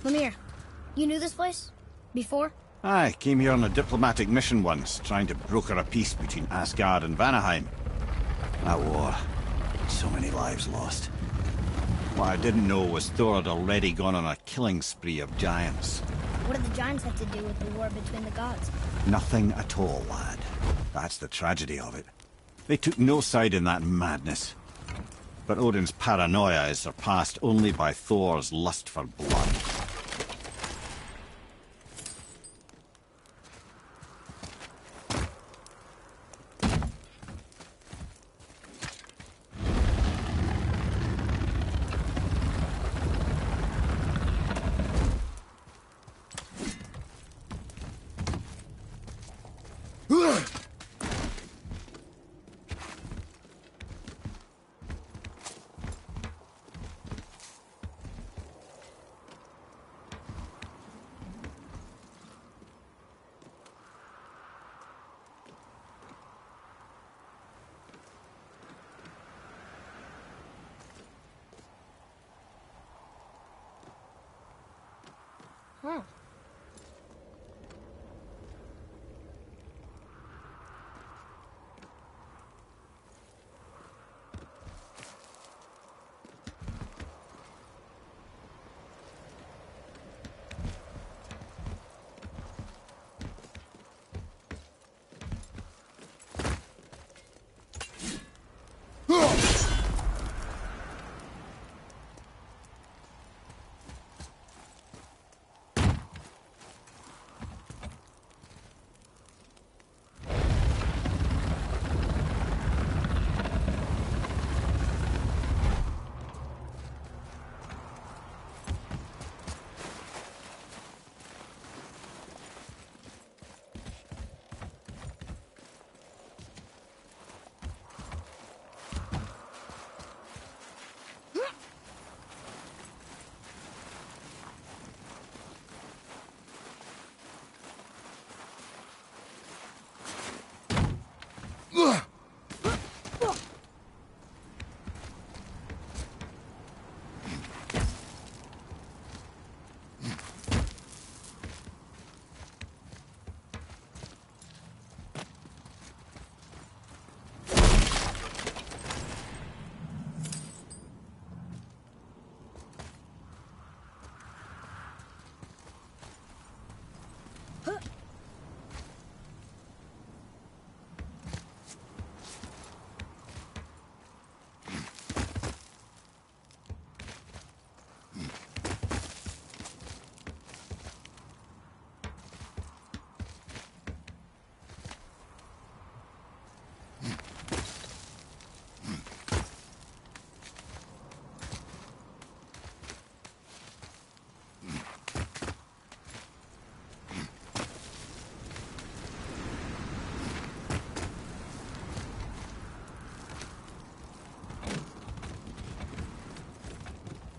Lemire, you knew this place? Before? I came here on a diplomatic mission once, trying to broker a peace between Asgard and Vanaheim. That war. So many lives lost. What I didn't know was Thor had already gone on a killing spree of giants. What did the giants have to do with the war between the gods? Nothing at all, lad. That's the tragedy of it. They took no side in that madness. But Odin's paranoia is surpassed only by Thor's lust for blood. Huh.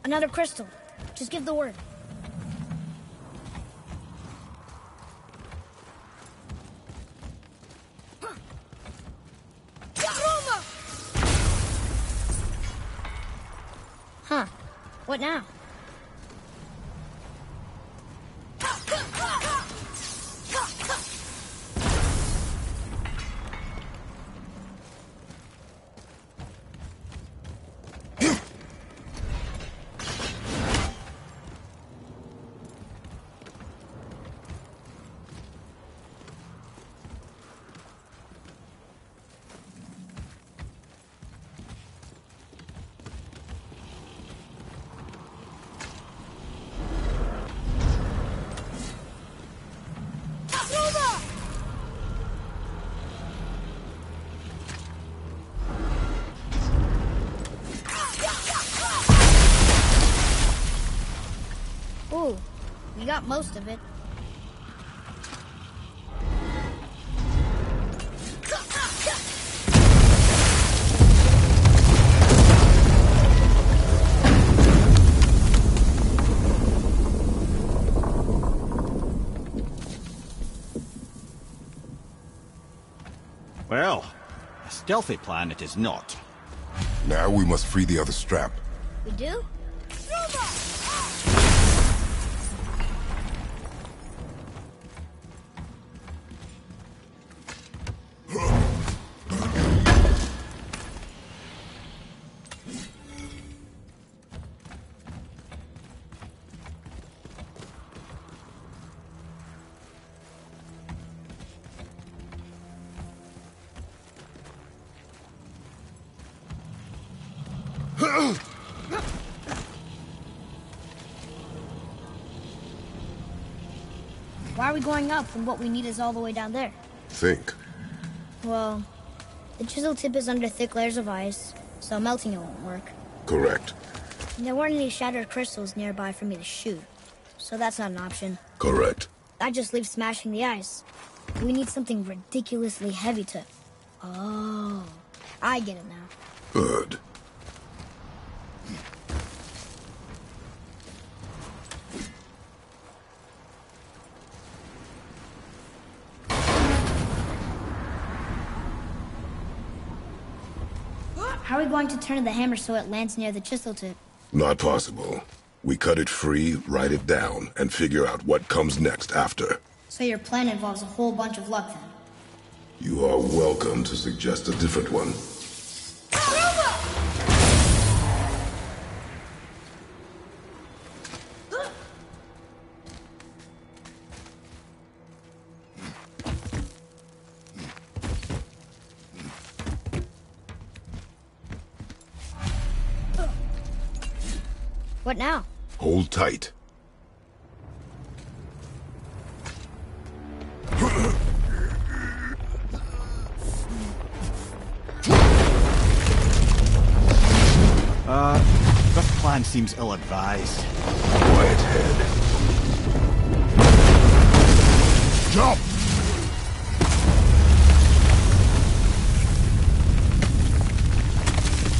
Another crystal. Just give the word. Huh. What now? Ooh, we got most of it. Well, a stealthy plan it is not. Now we must free the other strap. We do? Why are we going up when what we need is all the way down there? Think. Well, the chisel tip is under thick layers of ice, so melting it won't work. Correct. And there weren't any shattered crystals nearby for me to shoot, so that's not an option. Correct. That just leaves smashing the ice. We need something ridiculously heavy to... Oh, I get it now. Good. How are we going to turn the hammer so it lands near the chisel tip? Not possible. We cut it free, write it down, and figure out what comes next after. So your plan involves a whole bunch of luck then? You are welcome to suggest a different one. What now? Hold tight. This plan seems ill-advised. Quiet head. Jump!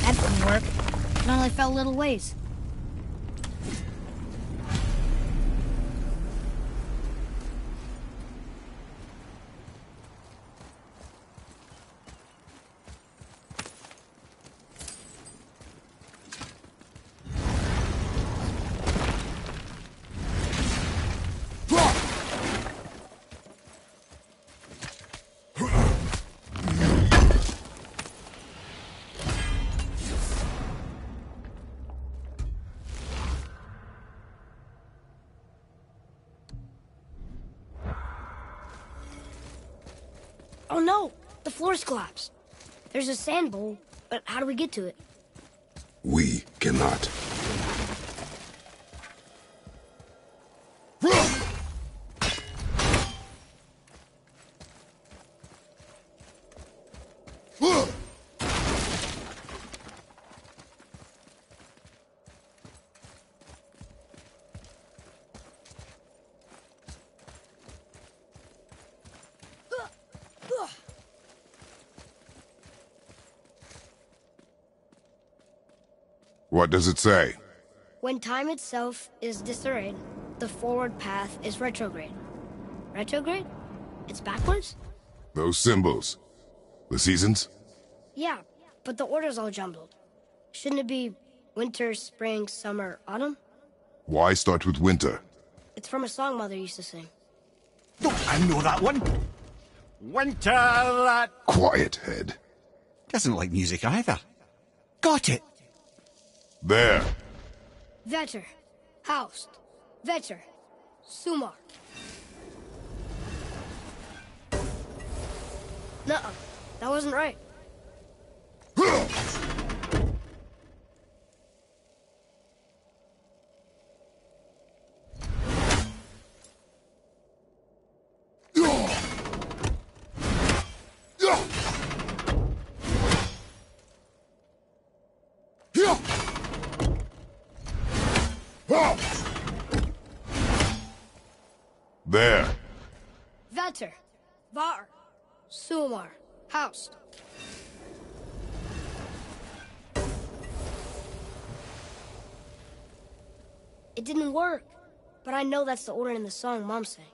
That didn't work. It only fell a little ways. Oh no! The floor's collapsed. There's a sand bowl, but how do we get to it? We cannot. What does it say? When time itself is disarrayed, the forward path is retrograde. Retrograde? It's backwards? Those symbols. The seasons? Yeah, but the order's all jumbled. Shouldn't it be winter, spring, summer, autumn? Why start with winter? It's from a song Mother used to sing. Oh, I know that one. Winter that... Quiet, head. Doesn't like music either. Got it. There. Vetter. Haust. Vetter. Sumar. Nuh-uh. That wasn't right. There. Vetter. Var. Sumar. Haust. It didn't work, but I know that's the order in the song Mom sang.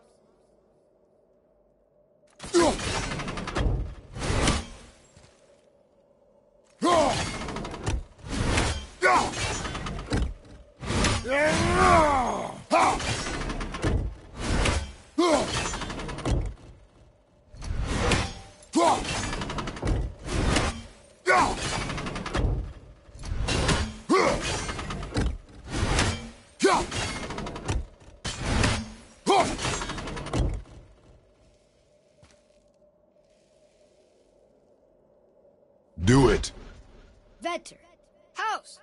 Do it. Vetter. Haust.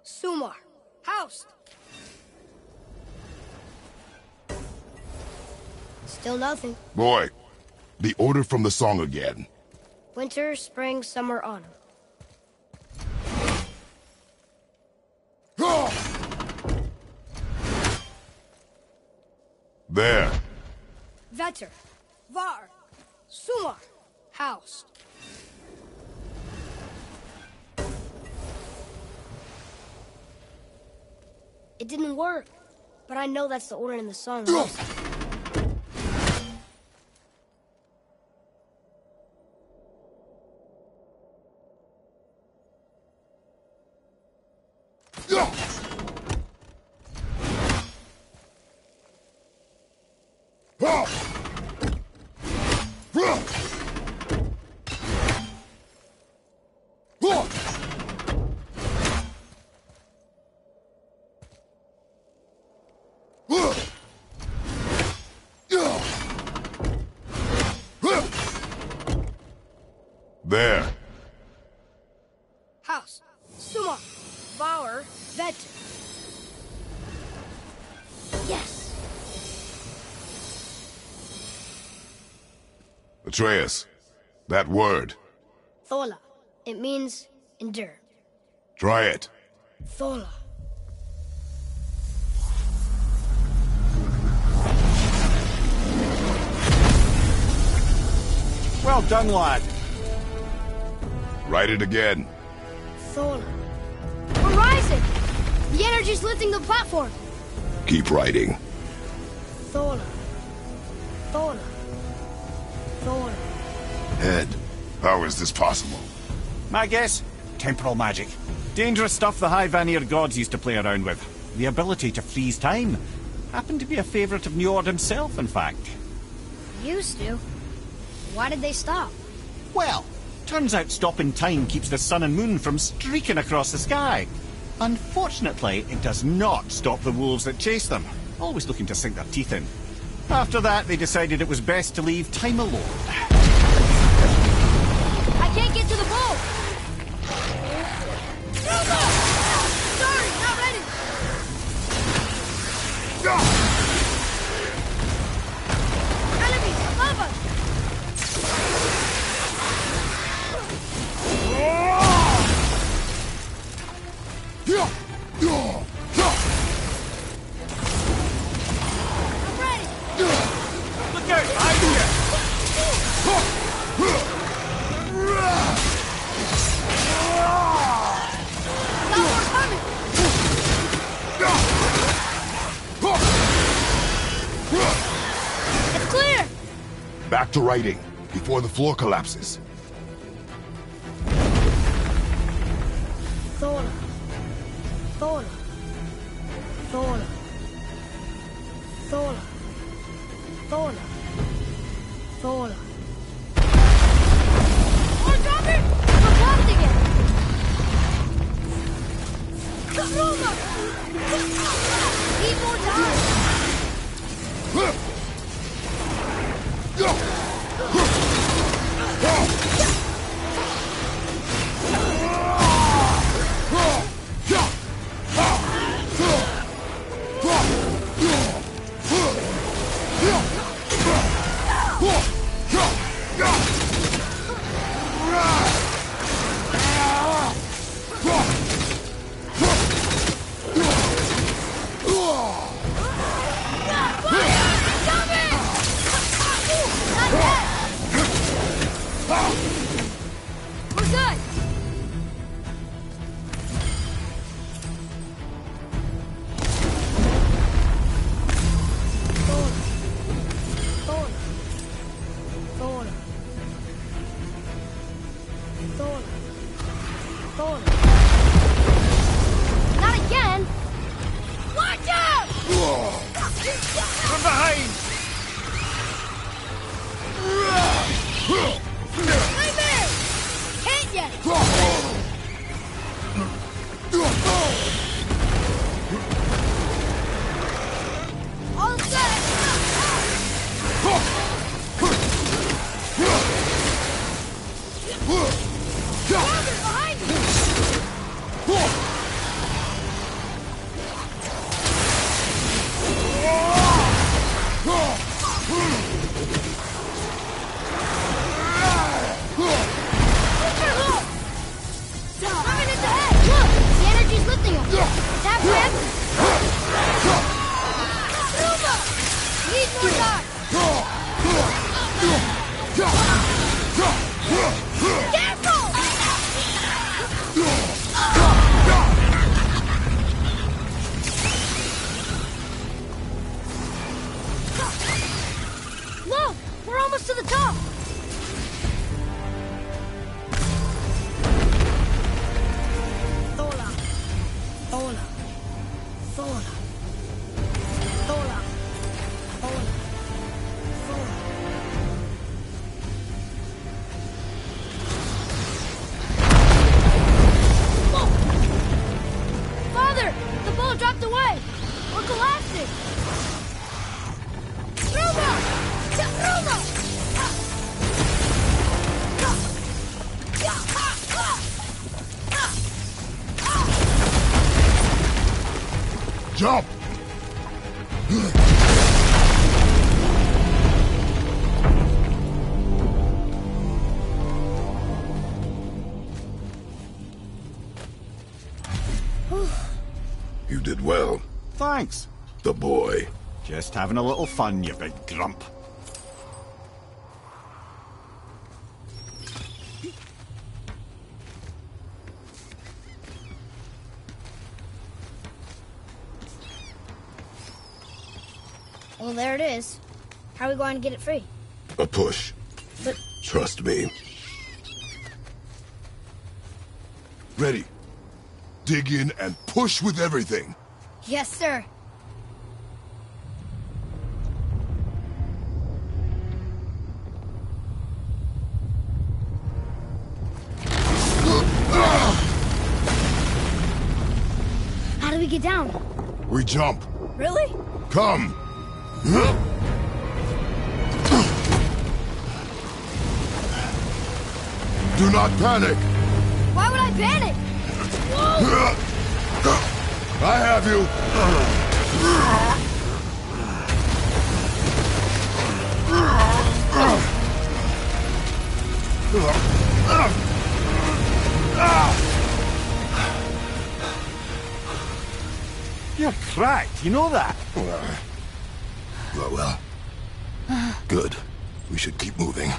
Sumar. Haust. Still nothing. Boy, the order from the song again. Winter, spring, summer, autumn. There. Vetter. Var. Sumar. Haust. It didn't work, but I know that's the order in the song. There. Haust. Sumar. Var. Vetter. Yes. Atreus, that word. Thola. It means endure. Try it. Thola. Well done, lad. Write it again. Thola. We're rising! The energy's lifting the platform. Keep writing. Thola. Thola. Thola. Head, how is this possible? My guess? Temporal magic. Dangerous stuff the High Vanir gods used to play around with. The ability to freeze time. Happened to be a favourite of Njord himself, in fact. Used to. Why did they stop? Well, turns out stopping time keeps the sun and moon from streaking across the sky. Unfortunately, it does not stop the wolves that chase them, always looking to sink their teeth in. After that, they decided it was best to leave time alone. I can't get to the boat! Sorry, not ready! Enemies above us! I'm ready! Look out! Behind you! Back to writing, before the floor collapses. Thola. Thola. Thola. Thola. Thola. Thola. Oh, drop it! We're blocked again! Roma! Need more time! Not again! Watch out! From behind! Nightmare! Can't yet! All set! Father, behind you! Coming into head! Look! The energy's lifting him! Tap him! Ruma! Need more time! Careful! Look! We're almost to the top! Thola. Thola. Thola. Thola. Thola. Thola. Whoa! Father! The ball dropped away! We're collapsing! Ruma! Ruma! Jump! You did well. Thanks. The boy. Just having a little fun, you big grump. Well, there it is. How are we going to get it free? A push. But Trust me. Ready. Dig in and push with everything. yes, sir. How do we get down? We jump. Really? Come. Do not panic. Why would I panic? I have you. You're cracked, you know that? Well. Good. We should keep moving.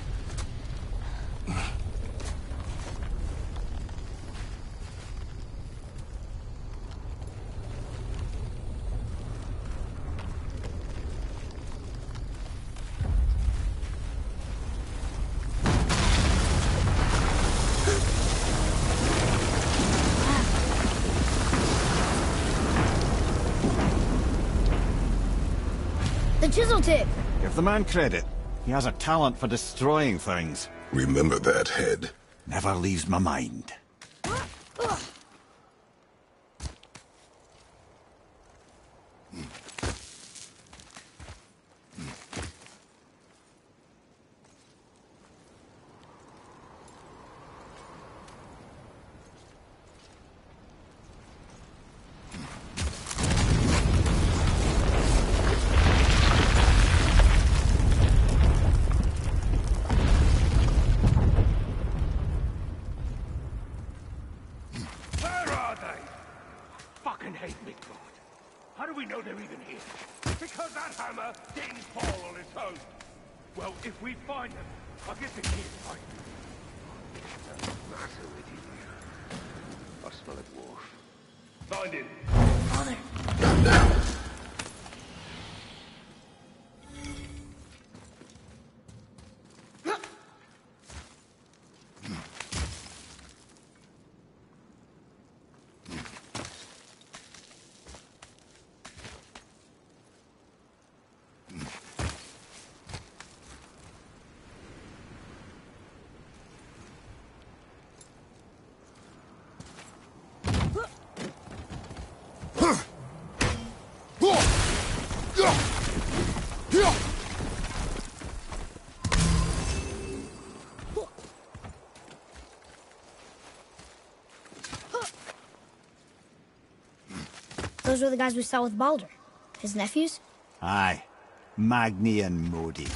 The chisel tip! Give the man credit. He has a talent for destroying things. Remember that, Head. Never leaves my mind. Where are they? Fucking hate Midgard. How do we know they're even here? Because that hammer didn't fall on its own. Well, if we find them, I'll get the kid right. Matter with you. I smell a dwarf. Find him. Father. Not now. Those were the guys we saw with Baldur. His nephews? Aye. Magni and Modi.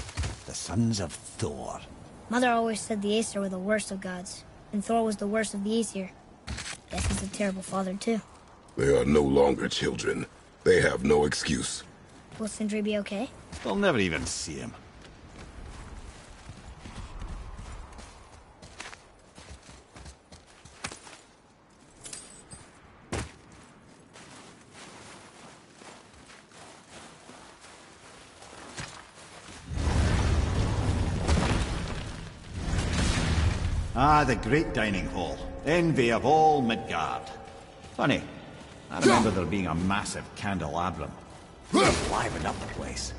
The sons of Thor. Mother always said the Aesir were the worst of gods, and Thor was the worst of the Aesir. Guess he's a terrible father, too. They are no longer children. They have no excuse. Will Sindri be okay? They'll never even see him. Ah, the great dining hall. Envy of all Midgard. Funny, I remember there being a massive candelabrum. Livened up the place.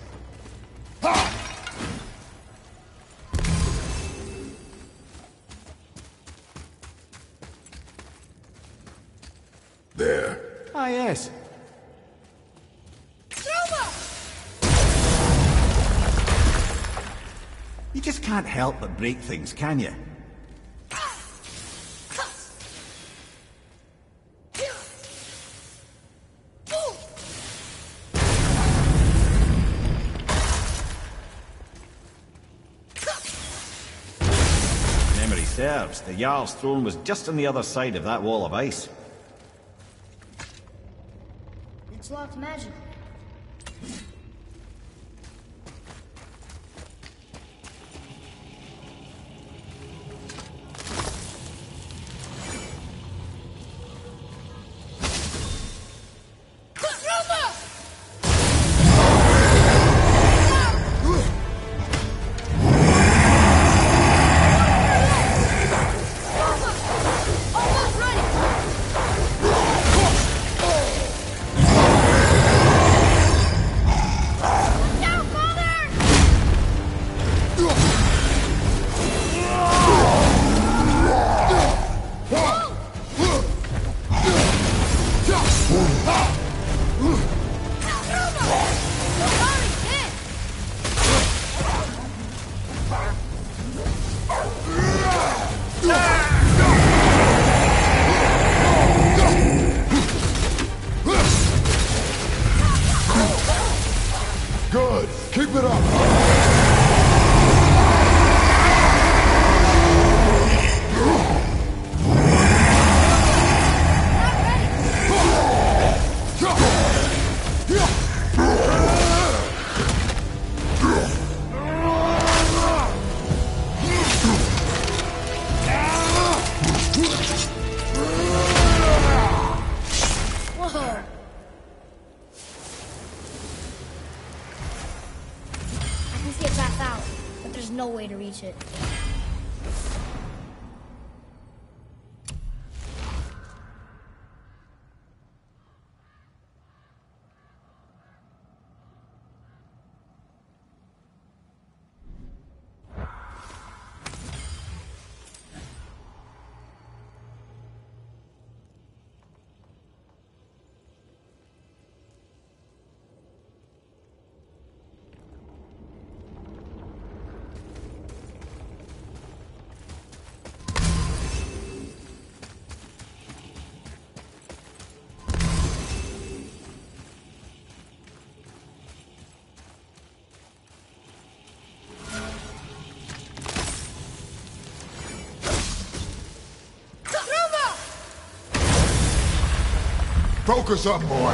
There. Ah, yes. You just can't help but break things, can you? Memory serves, the Jarl's throne was just on the other side of that wall of ice. It's locked magic. Good. Keep it up. Whoa! I can see a path out, but there's no way to reach it. Focus up, boy.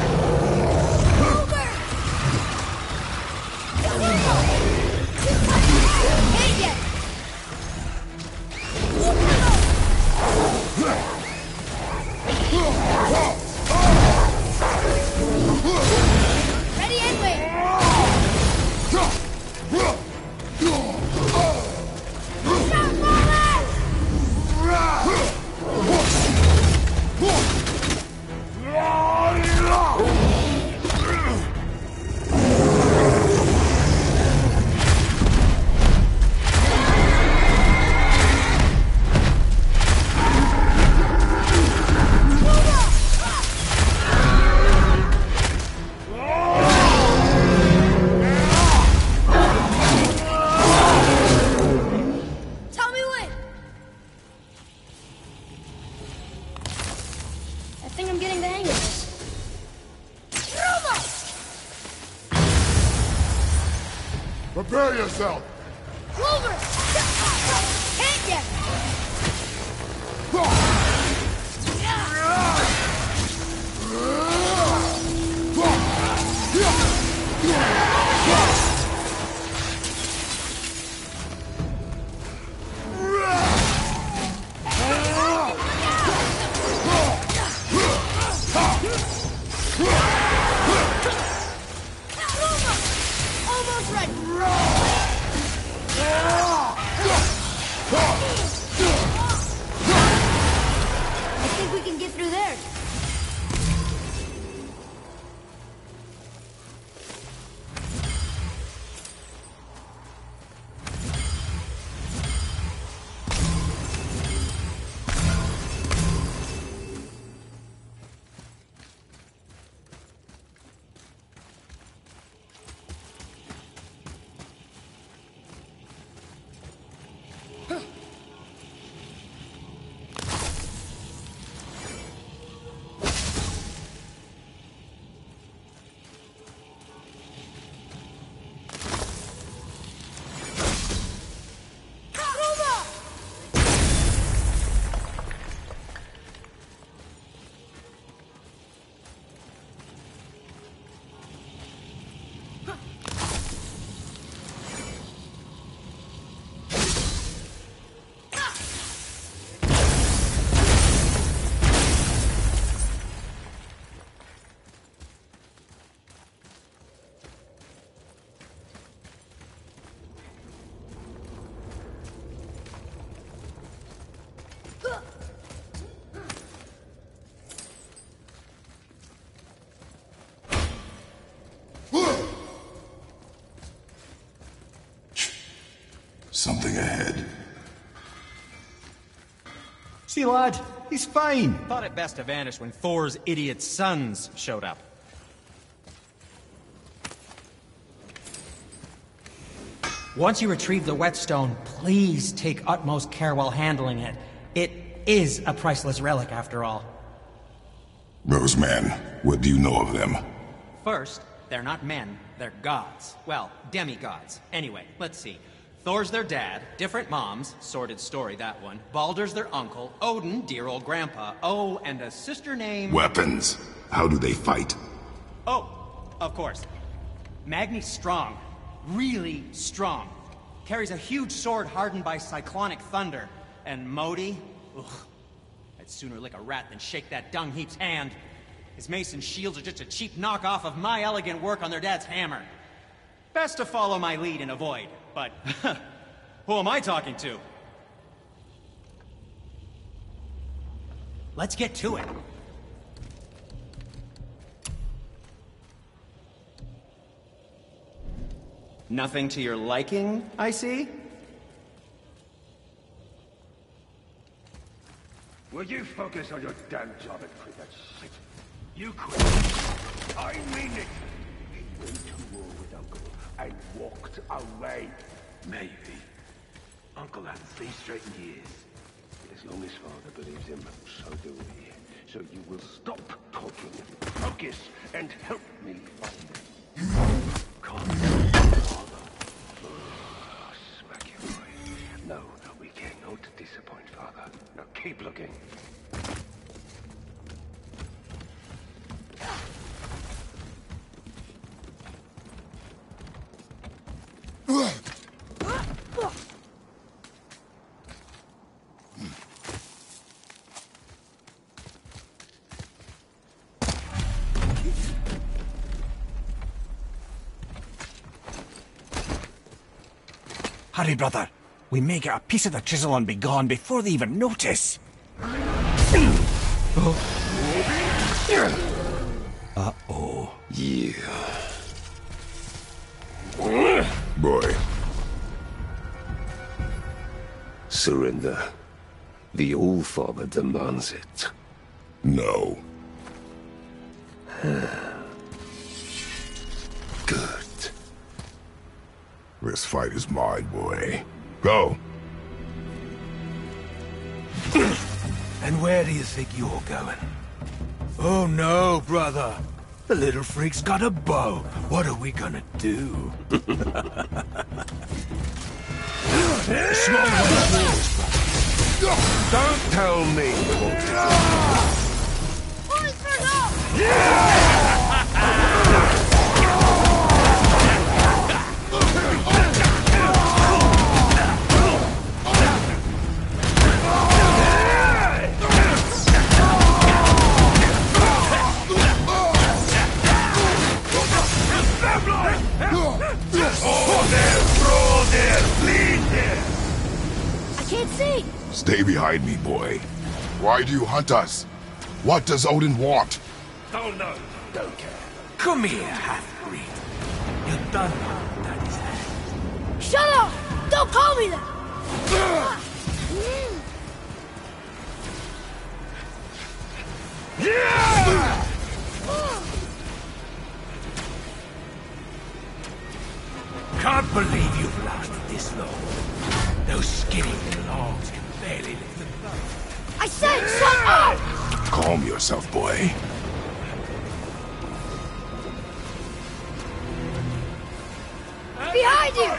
Ready and wait. Tell me when. I think I'm getting the hang of this. Prepare yourself. Clover! Can't get! Almost ready. I think we can get through there. Something ahead. See, lad, he's fine. Thought it best to vanish when Thor's idiot sons showed up. Once you retrieve the whetstone, please take utmost care while handling it. It is a priceless relic, after all. Roseman, what do you know of them? First, they're not men, they're gods. Well, demigods. Anyway, let's see. Thor's their dad, different moms, sordid story that one. Baldur's their uncle, Odin, dear old grandpa. Oh, and a sister named... Weapons. How do they fight? Oh, of course. Magni's strong. Really strong. Carries a huge sword hardened by cyclonic thunder. And Modi? Ugh. I'd sooner lick a rat than shake that dung heap's hand. His mace and shields are just a cheap knockoff of my elegant work on their dad's hammer. Best to follow my lead and avoid. But, who am I talking to? Let's get to it. Nothing to your liking, I see? Will you focus on your damn job and quit that shit? You quit. I mean it. He went to war with Uncle and walked away. Maybe. Uncle hasn't seen straight in years. As long as Father believes him, so do we. So you will stop talking, focus, and help me find him. Come, Father. Oh, smack your eye. No, we cannot disappoint Father. Now keep looking. Hurry, brother. We may get a piece of the chisel and be gone before they even notice. Uh-oh. Yeah. Boy. Surrender. The All-Father demands it. No. Good. This fight is mine, boy. Go. And where do you think you're going? Oh no, brother. The little freak's got a bow. What are we gonna do? Don't tell me. I can't see. Stay behind me, boy. Why do you hunt us? What does Odin want? Don't know. Don't care. Come here, half-breed. You done harm Daddy's hand. Shut up! Don't call me that! Can't believe you've lasted this long. Those skinny little arms can barely lift the gun. I said shut up! Calm yourself, boy. Behind you!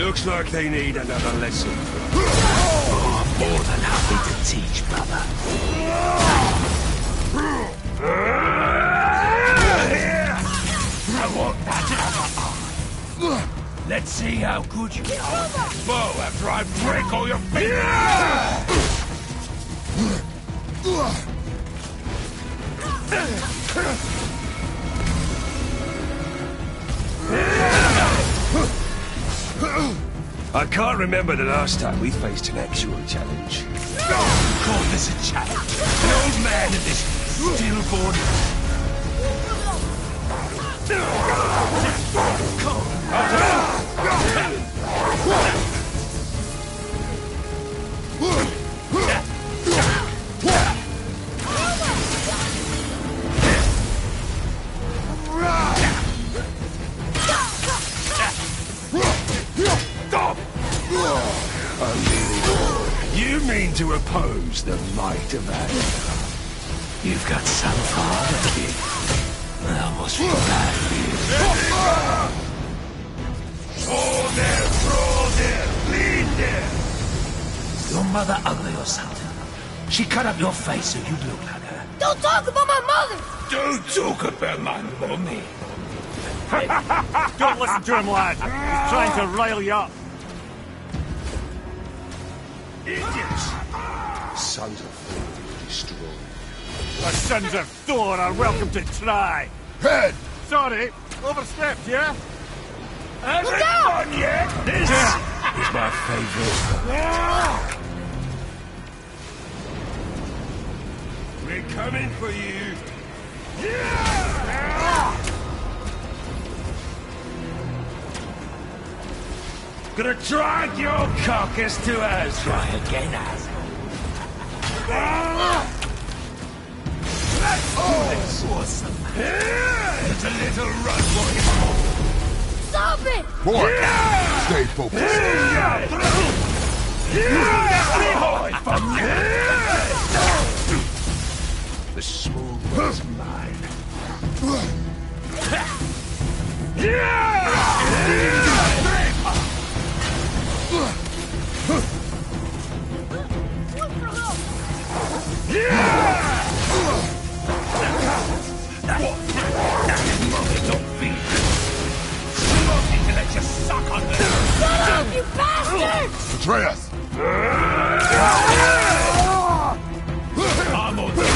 Looks like they need another lesson. More than happy to teach, brother. I want that. Let's see how good you can hold that bow after I break all your fingers. I can't remember the last time we faced an actual challenge. Call this a challenge. The old man and this stillborn. You mean to oppose the might of Adar? You've got some father, kid. I almost feel bad for you. Fall there, throw there, bleed there. Your mother ugly or something? She cut up your face so you'd look like her. Don't talk about my mother! Don't talk about my mommy. Don't listen to him, lad. He's trying to rile you up. Idiots! Sons of Thor destroyed. The sons of Thor are welcome to try. Head! Sorry, overstepped, yeah? Hasn't done yet. This Is my favorite. We're coming for you. Gonna drag your carcass to us. Try again, asshole. That's awesome. It's a little run, boy. Stop it! Boy! Stay focused. The smooth one's mine. Shut up, you bastard! Atreus! I'm on this.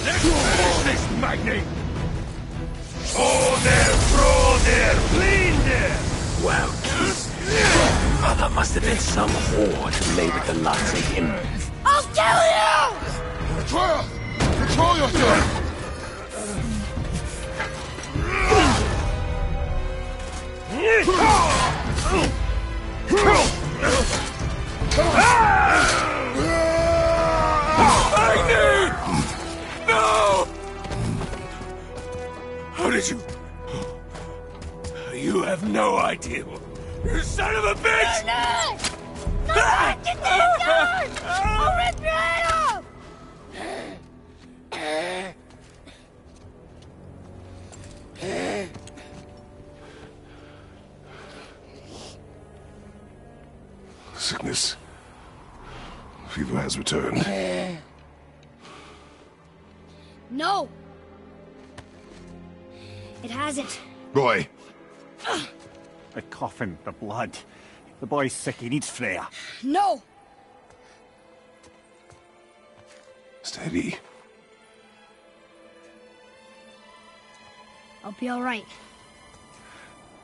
Let's finish this, Magni! Order, brother, blinder! Wow, that must have been some whore who lay with the likes of him. I'll kill you! Atreus! Control yourself! Magni! No! How did you... You have no idea. You son of a bitch! No! Get these guys! I'll rip your head off! Sickness. Fever has returned. No! It hasn't. Roy! The coughing, the blood. The boy's sick, he needs Freya. No! Steady. I'll be alright.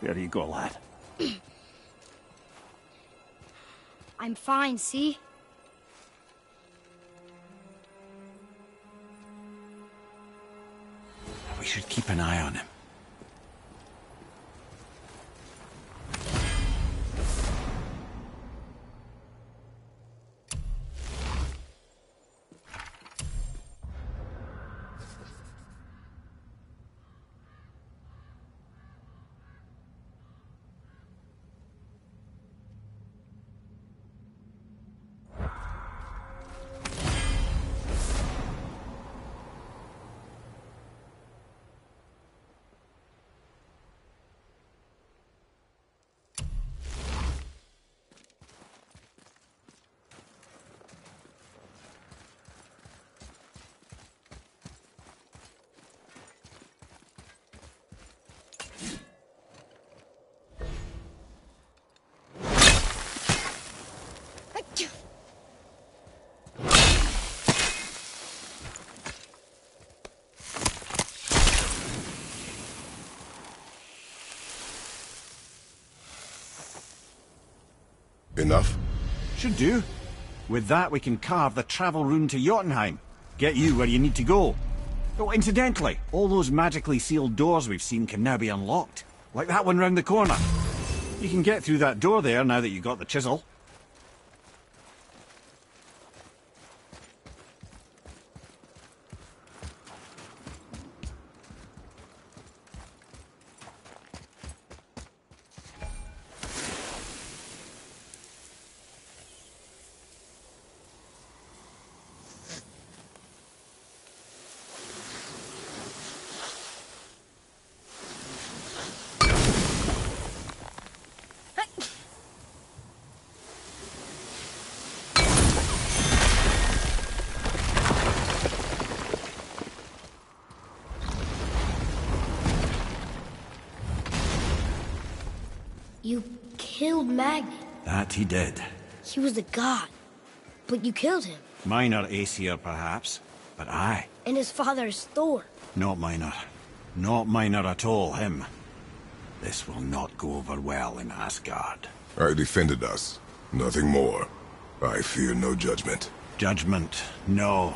There you go, lad. I'm fine, see? We should keep an eye on him. Enough? Should do. With that, we can carve the travel rune to Jotunheim. Get you where you need to go. Oh, incidentally, all those magically sealed doors we've seen can now be unlocked. Like that one round the corner. You can get through that door there now that you've got the chisel. You killed Magni. That he did. He was a god. But you killed him. Minor Aesir, perhaps. But I. And his father is Thor. Not minor. Not minor at all, him. This will not go over well in Asgard. I defended us. Nothing more. I fear no judgment. Judgment, no.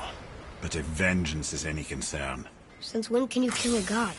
But if vengeance is any concern... Since when can you kill a god?